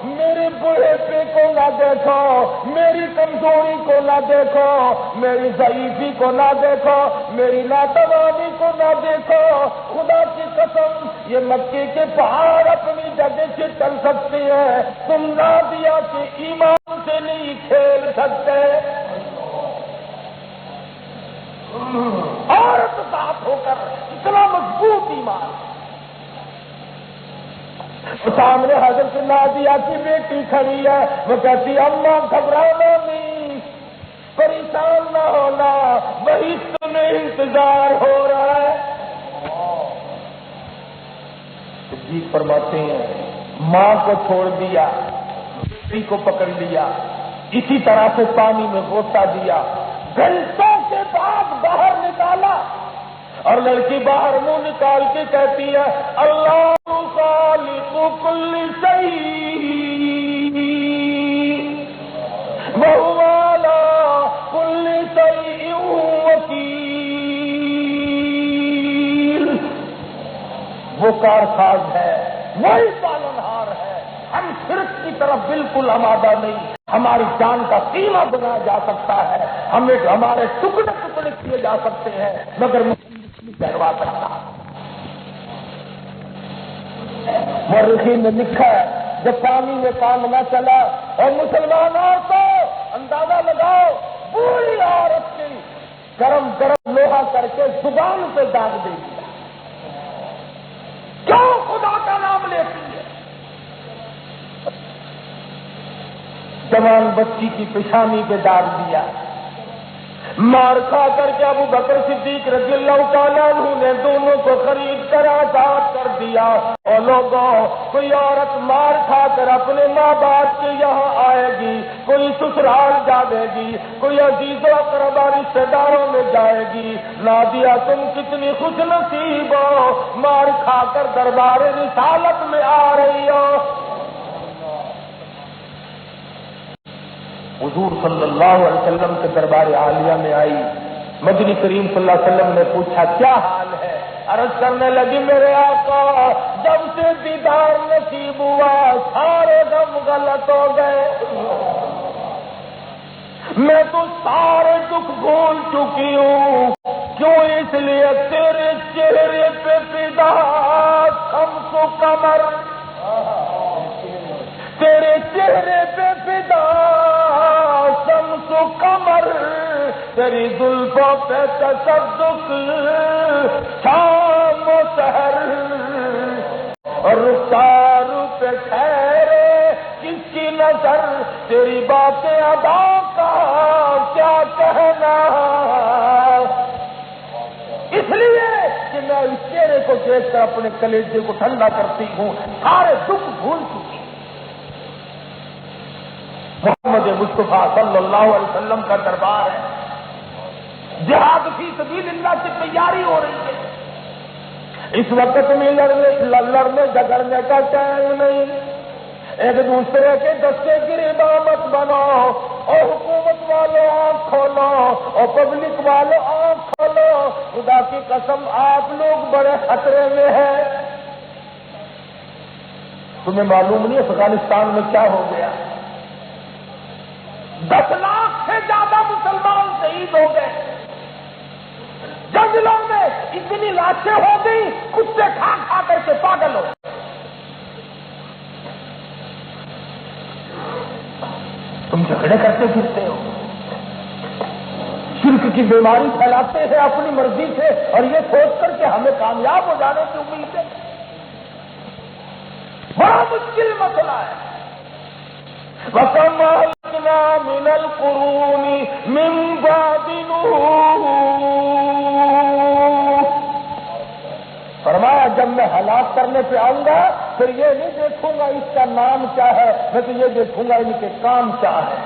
میرے بڑھاپے کو نہ دیکھو، میری کمزوری کو نہ دیکھو، میری ضعیفی کو نہ دیکھو، میری ناتوانی کو نہ دیکھو، خدا کی قسم یہ مکے کے پہاڑ اپنی جگہ سے چل سکتے ہیں، تم نادیہ کے ایمان سے نہیں کھیل سکتے۔ عورت ذات ہو کر اتنا مضبوط ایمان، سامنے حضرت نادیہ کی بیٹی کھڑی ہے، وہ کہتی اماں گھبرانا نہیں، پریشان نہ ہونا، وہی تمہیں انتظار ہو رہا ہے۔ صدیق فرماتے ہیں ماں کو چھوڑ دیا، بیٹی کو پکڑ لیا، اسی طرح سے پانی میں غوطہ دیا، گھنٹوں کے بعد باہر نکالا، اور لڑکی باہر منہ نکال کے کہتی ہے اللہ خالق کل شیء وہو علی کل شیء وکیل، وہ کارساز ہے، وہی پالنہار ہے، ہم شرک کی طرف بالکل آمادہ نہیں، ہماری جان کا قیمہ بنایا جا سکتا ہے، ہمیں ہمارے ٹکڑے ٹکڑے کیے جا سکتے ہیں، مگر کروا سکتا۔ مورخین نے لکھا ہے جب پانی میں کام نہ چلا اور مسلمان عورتوں اندازہ لگاؤ بوڑھی عورت کی گرم گرم لوہا کر کے زبان پہ داغ دے دیا، کیوں خدا کا نام لیتی ہے؟ جوان بچی کی پیشانی پہ داغ دیا، مار کھا کر کے ابو بکر صدیق رضی اللہ تعالیٰ عنہ نے دونوں کو خرید کر آزاد کر دیا۔ اور لوگوں کوئی عورت مار کھا کر اپنے ماں باپ کے یہاں آئے گی، کوئی سسرال جاوے گی، کوئی عزیز و اقربا رشتے داروں میں جائے گی، نادیہ تم کتنی خوش نصیب ہو، مار کھا کر دربار رسالت میں آ رہی ہو۔ حضور صلی اللہ علیہ وسلم کے دربار عالیہ میں آئی، مدنی کریم صلی اللہ علیہ وسلم نے پوچھا کیا حال ہے؟ عرض کرنے لگی میرے آقا جب سے دیدار نصیب ہوا سارے غم غلط ہو گئے، میں تو سارے دکھ بھول چکی ہوں، کیوں؟ اس لیے تیرے چہرے پہ فدا شمس و قمر، تیرے چہرے پہ فدا شمس و قمر، تیری زلفوں پہ تصدق شام و سحر، اور رخسار پہ ٹھہرے کس کی نظر، تیری باتیں ادا کا کیا کہنا، اس لیے کہ میں اس چہرے کو دیکھ کر اپنے کلیجے کو ٹھنڈا کرتی ہوں، سارے دکھ بھول چکی۔ محمد مصطفیٰ صلی اللہ علیہ وسلم کا دربار ہے، جہاد فی سبیل اللہ کی تیاری ہو رہی ہے، اس وقت میں لڑنے جھگڑنے کا ٹائم نہیں، ایک دوسرے کے دستے گریباں مت بناؤ، اور حکومت والوں آنکھ کھولو، اور پبلک والوں آنکھ کھولو، خدا کی قسم آپ لوگ بڑے خطرے میں ہیں۔ تمہیں معلوم نہیں افغانستان میں کیا ہو گیا؟ 10 لاکھ سے زیادہ مسلمان شہید ہو گئے، جنگلوں میں اتنی لاشیں ہو گئی، کتے کھا کھا کر کے پاگل ہو گئے۔ تم جھگڑے کرتے پھرتے ہو، شرک کی بیماری پھیلاتے ہیں اپنی مرضی سے، اور یہ سوچ کر کہ ہمیں کامیاب ہو جانے کی امید ہے۔ بڑا مشکل مسئلہ ہے۔ وَكَمْ أَهْلَكْنَا مِنَ الْقُرُونِ مِنْ بَعْدِ نُوحٍ، فرمایا جب میں ہلاک کرنے پہ آؤں گا پھر یہ نہیں دیکھوں گا اس کا نام کیا ہے، میں تو یہ دیکھوں گا ان کے کام کیا ہے۔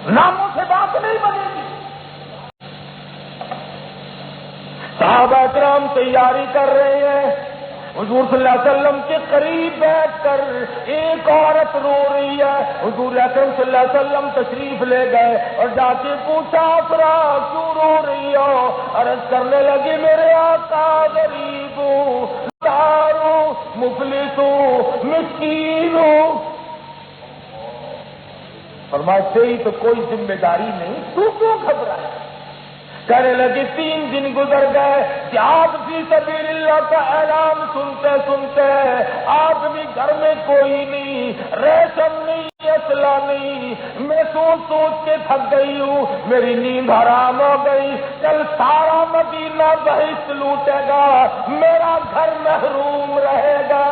ناموں سے بات نہیں بنے گی۔ صحابہ کرام تیاری کر رہے ہیں، حضور صلی اللہ علیہ وسلم کے قریب بیٹھ کر ایک عورت رو رہی ہے، حضور اکرم صلی اللہ علیہ وسلم تشریف لے گئے اور جا کے پوچھا افرا کیوں رو رہی ہو؟ عرض کرنے لگی میرے آقا غریب ہوں، دار ہوں، مفلس ہوں، مسکین ہوں۔ فرمایا تیری تو کوئی ذمہ داری نہیں، تو کیوں گھبرائے؟ کہنے لگے 3 دن گزر گئے، جہاد فی سبیل اللہ کا اعلان سنتے سنتے آدمی گھر میں کوئی نہیں، ریشم نہیں، اسلحہ نہیں، میں سوچ سوچ کے تھک گئی ہوں، میری نیند حرام ہو گئی، کل سارا مدینہ بہشت لوٹے گا، میرا گھر محروم رہے گا۔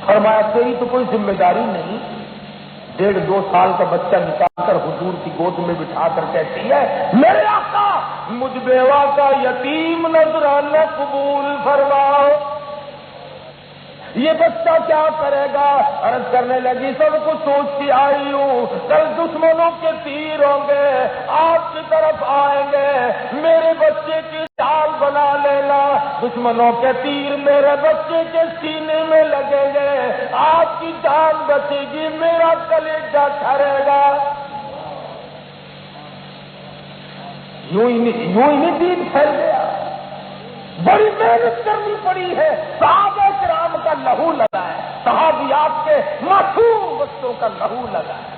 فرمایا تیری تو کوئی ذمہ داری نہیں۔ 1.5-2 سال کا بچہ نکال کر حضور کی گود میں بٹھا کر کہتی ہے میرے آقا مجھ بیوہ کا یتیم نذرانہ قبول فرماؤ۔ یہ بچہ کیا کرے گا؟ عرض کرنے لگی سب کچھ سوچتی آئی ہوں، کل دشمنوں کے تیر ہوں گے، آپ کی طرف آئیں گے، میرے بچے کی چال بنا لینا، دشمنوں کے تیر میرے بچے کے سینے میں لگیں گے، آپ کی جان بچے گی، میرا کلیجہ ٹھہرے گا۔ یوں ہی نہیں دین پھیل گیا، بڑی محنت کرنی پڑی ہے، صحابہ کرام کا لہو لگا ہے، صحابیات کے معصوم بچوں کا لہو لگا ہے،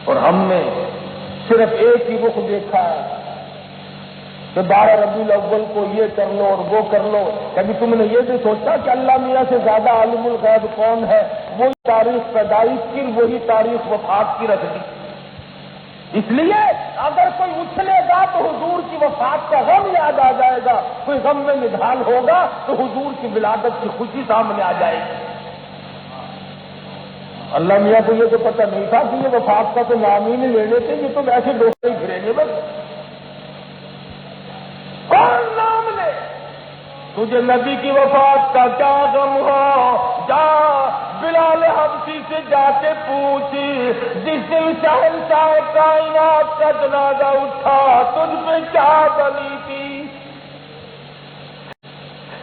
اور ہم نے صرف ایک ہی رخ دیکھا ہے کہ 12 ربیع الاول کو یہ کر لو اور وہ کر لو۔ کبھی تم نے یہ بھی سوچا کہ اللہ میاں سے زیادہ عالم الغیب کون ہے؟ وہی تاریخ پیدائش کی، وہی تاریخ وفات کی رکھ دی۔ اس لیے اگر کوئی اچھلے گا تو حضور کی وفات کا غم یاد آ جائے گا، کوئی غم میں نڈھال ہوگا تو حضور کی ولادت کی خوشی سامنے آ جائے گی۔ اللہ میاں کو یہ تو پتہ نہیں تھا کہ یہ وفات کا تو نام ہی نہیں لینے تھے، یہ تو ویسے ڈوکے ہی پھریں گے بس۔ کون نام لے؟ تجھے نبی کی وفات کا کیا غم ہو؟ جا بلال حبشی سے جا کے پوچھ، جس دن شہنشاہ کائنات کا جنازہ اٹھا تجھ پہ کیا بنی تھی؟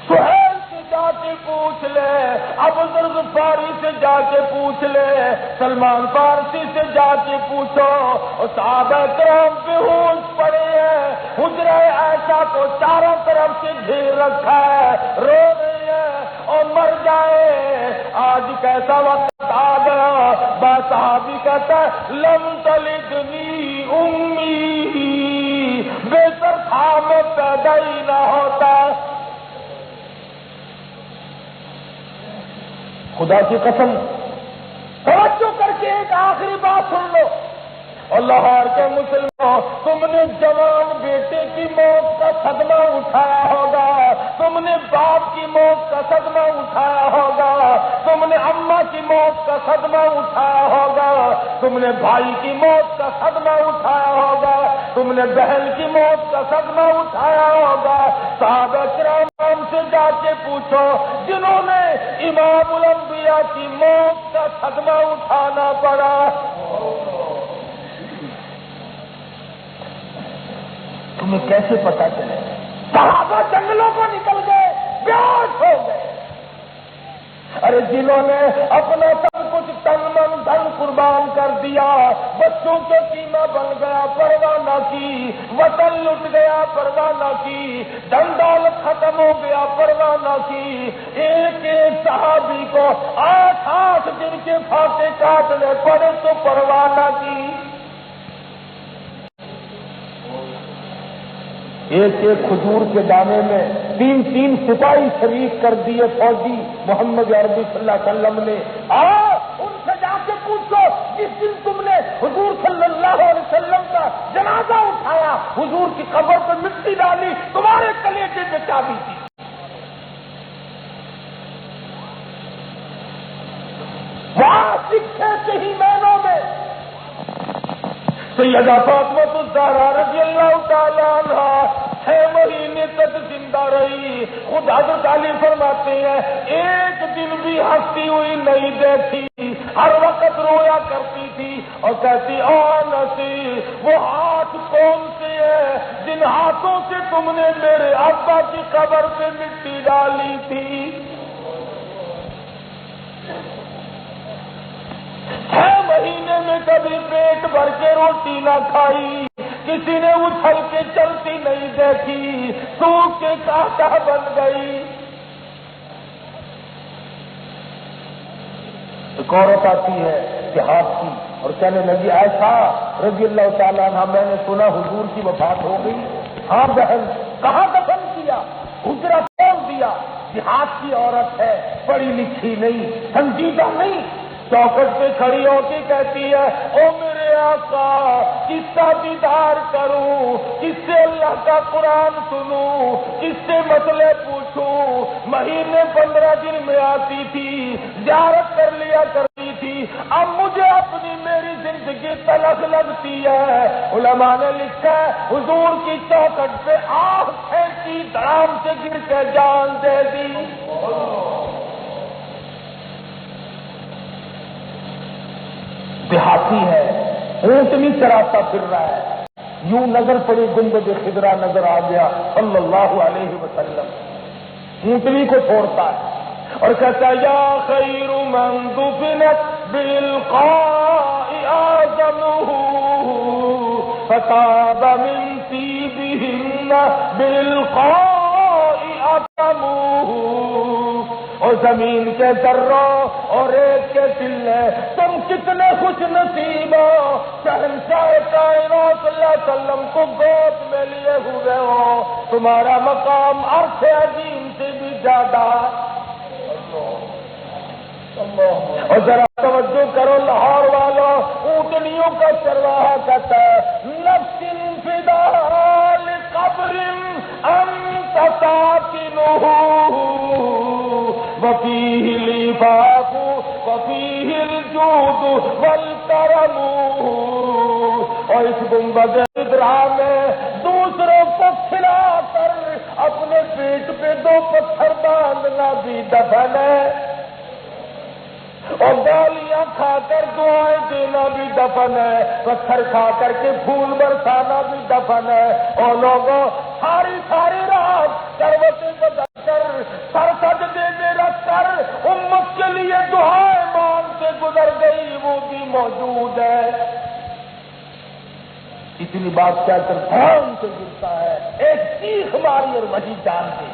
سہیل سے جا کے پوچھ لے، ابو ذر غفاری سے جا کے پوچھ لے، سلمان فارسی سے جا کے پوچھو، اور صحابہ کرام بے ہوش پڑے ہیں، حجرہ عائشہ کو چاروں طرف سے گھیر رکھا ہے، رو رہے ہیں اور مر جائے۔ آج کیسا وقت آ گیا، با صحابی کہتا ہے لم تلدنی امی، بہتر تھا میں پیدا ہی نہ ہوتا۔ خدا کی قسم توجہ کر کے ایک آخری بات سن لو، اور لاہور کے مسلمانوں، تم نے جوان بیٹے کی موت کا صدمہ اٹھایا ہوگا، تم نے باپ کی موت کا صدمہ اٹھایا ہوگا، تم نے اماں کی موت کا صدمہ اٹھایا ہوگا، تم نے بھائی کی موت کا صدمہ اٹھایا ہوگا، تم نے بہن کی موت کا صدمہ اٹھایا ہوگا۔ صحابہ کرام سے جا کے پوچھو جنہوں نے امام الانبیاء کی موت کا صدمہ اٹھانا پڑا۔ تمہیں کیسے پتا چلے؟ صحابہ جنگلوں کو نکل گئے، بیہوش ہو گئے، ارے جنہوں نے اپنا سب کچھ تن من دھن قربان کر دیا، بچوں کے سینہ بن گیا پرواہ نہ کی، وطن لٹ گیا پرواہ نہ کی، دھن دولت ختم ہو گیا پرواہ نہ کی، ایک ایک صحابی کو 8 دن کے پھاٹے کاٹنے پڑے تو پرواہ نہ کی۔ ایک ایک کھجور کے دانے میں 3 سپاہی شریک کر دیے فوجی محمد عربی صلی اللہ علیہ وسلم نے۔ ان سے جا کے پوچھو، جس دن تم نے حضور صلی اللہ علیہ وسلم کا جنازہ اٹھایا، حضور کی قبر پر مٹی ڈالی، تمہارے کلیجے میں چابی تھی۔ وہاں سکھے سے ہی مہینوں میں سیدہ فاطمہ الزہرا رضی اللہ تعالیٰ عنہ 6 مہینے تک زندہ رہی۔ خود حضرت علی فرماتے ہیں ایک دن بھی ہنستی ہوئی نہیں دیکھی، ہر وقت رویا کرتی تھی اور کہتی نسی وہ ہاتھ کون سے ہیں جن ہاتھوں سے تم نے میرے ابا کی قبر پہ مٹی ڈالی تھی۔ 6 مہینے میں کبھی پیٹ بھر کے روٹی نہ کھائی، کسی نے اچھل کے چلتی نہیں دیکھی، سوکھ کے کانٹا بن گئی۔ ایک عورت آتی ہے دیہات کی اور کہنے لگی عائشہ رضی اللہ تعالیٰ عنہ میں نے سنا حضور کی وفات ہو گئی۔ ہاں بہن، کہاں دفن کیا؟ حجرہ کھول دیا۔ دیہات کی عورت ہے، پڑھی لکھی نہیں، سنجیدہ نہیں، چوکٹ پہ کھڑی ہو کے کہتی ہے او میرے آقا کس کا دیدار کروں، کس سے اللہ کا قرآن سنوں، کس سے مسئلے پوچھوں۔ مہینے 15 دن میں آتی تھی، زیارت کر لیا کرتی تھی، اب مجھے اپنی میری زندگی تلخ لگتی ہے۔ علماء نے لکھا ہے حضور کی چوکٹ پہ آنکھ پھینکی، دھڑام سے گر کے جان دے دی۔ دیہاتی ہے، اونٹنی چراتا پھر رہا ہے، یوں نظر پڑی گنبد خضرا نظر آ گیا صلی اللہ علیہ وسلم، اونٹنی کو چھوڑتا ہے اور کہتا یا خیر من دفنت بالقاء اعظمہ فتاب من طیبہن بالقاء اطمہ۔ اور زمین کے ذروں اور ریت کے تلے تم کتنے خوش نصیب ہو، شہنشاہ کائنات صلی اللہ علیہ وسلم کو گود میں لیے ہوئے ہو، تمہارا مقام عرش عظیم سے بھی زیادہ۔ اور ذرا توجہ کرو لاہور والوں، اونٹنیوں کا چرواہا کہتا ہے نفس فدا لقبر انت ساکنہ وفیہ العفاف وفیہ الجود والکرم۔ اور اس گنبد خضرا میں دوسروں کو کھلا کر اپنے پیٹ پہ 2 پتھر باندھنا بھی دفن ہے، اور گالیاں کھا کر دعائیں دینا بھی دفن ہے، پتھر کھا کر کے پھول برسانا بھی دفن ہے۔ اور لوگوں ساری رات کروٹیں بدل کر سر سجدے میں رکھ کر امت کے لیے دعائیں مانگ کے گزر گئی، وہ بھی موجود ہے۔ اتنی بات کیا کر دھام سے گرتا ہے، ایک چیخ ماری اور وہی جان دی۔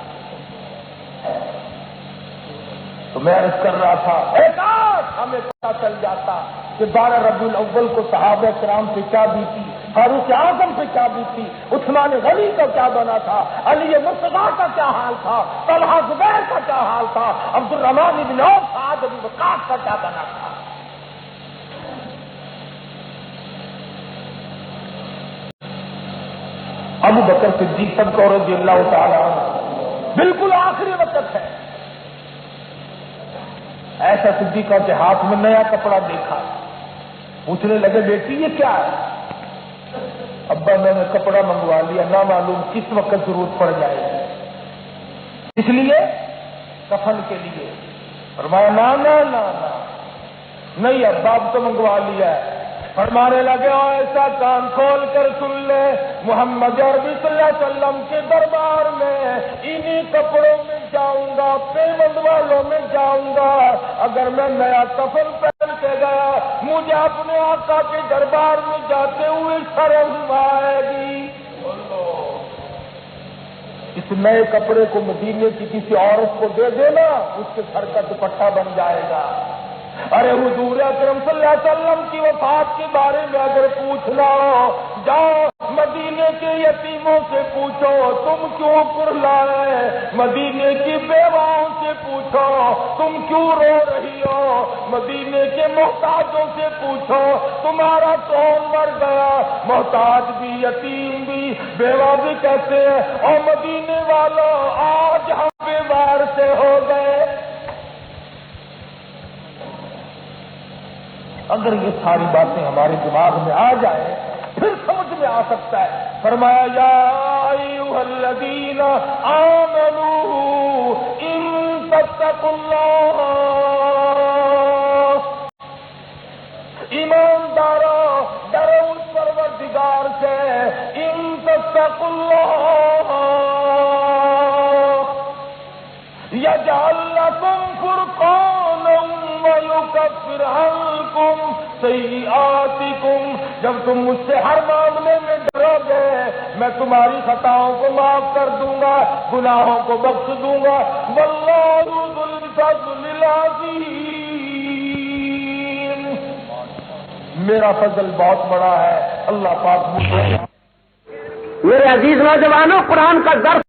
تو میں عرض کر رہا تھا ایک آج ہمیں پتا چل جاتا کہ 12 ربیع الاول کو صحابہ کرام سے کیا بیتی، فاروق اعظم سے کیا بیتی، عثمان غنی کا کیا بنا تھا، علی مصطفیٰ کا کیا حال تھا، طلحہ زبیر کا کیا حال تھا، عبد الرحمن بن عوف سعد بن وقاص کا کیا بنا تھا۔ ابو بکر صدیق رضی اللہ تعالیٰ عنہ بالکل آخری وقت ہے، ایسا صدیقہ کے ہاتھ میں نیا کپڑا دیکھا، پوچھنے لگے بیٹی یہ کیا ہے؟ ابا میں نے کپڑا منگوا لیا، نہ معلوم کس وقت ضرورت پڑ جائے گی، اس لیے کفن کے لیے۔ فرمایا نا نہیں ابا اب تو منگوا لیا ہے۔ فرمانے لگے ایسا کان کھول کر سن لے، محمد عربی صلی اللہ علیہ وسلم کے دربار میں انہی کپڑوں میں جاؤں گا، پیمند والوں میں جاؤں گا۔ اگر میں نیا کفن پہن کے گیا، مجھے اپنے آقا کے دربار میں جاتے ہوئے شرم آئے گی۔ اس نئے کپڑے کو مدینے کی کسی عورت کو دے دینا، اس کے گھر کا دوپٹہ بن جائے گا۔ ارے حضور اکرم صلی اللہ علیہ وسلم کی وفات کے بارے میں اگر پوچھنا ہو، جاؤ مدینے کے یتیموں سے پوچھو تم کیوں کرلائے، مدینے کی بیواؤں سے پوچھو تم کیوں رو رہی ہو، مدینے کے محتاجوں سے پوچھو تمہارا کون مر گیا۔ محتاج بھی، یتیم بھی، بیوہ بھی کہتے ہیں اور مدینے والوں آج ہم بیوار سے ہو گئے۔ اگر یہ ساری باتیں ہمارے دماغ میں آ جائیں پھر سمجھ میں آ سکتا ہے۔ فرمایا یا ایھا الذین آمنوا ان تتقوا اللہ، ایمانداروں ڈرو اس پروردگار سے، ان تتقوا اللہ یجعل لکم فرقانا ویکفر عنکم سیئاتکم، جب تم مجھ سے ہر معاملے میں ڈرو گے میں تمہاری خطاؤں کو معاف کر دوں گا، گناہوں کو بخش دوں گا۔ واللہ ذو الفضل العظیم، میرا فضل بہت بڑا ہے۔ اللہ پاک مجھے، میرے عزیز نوجوانوں، قرآن کا درس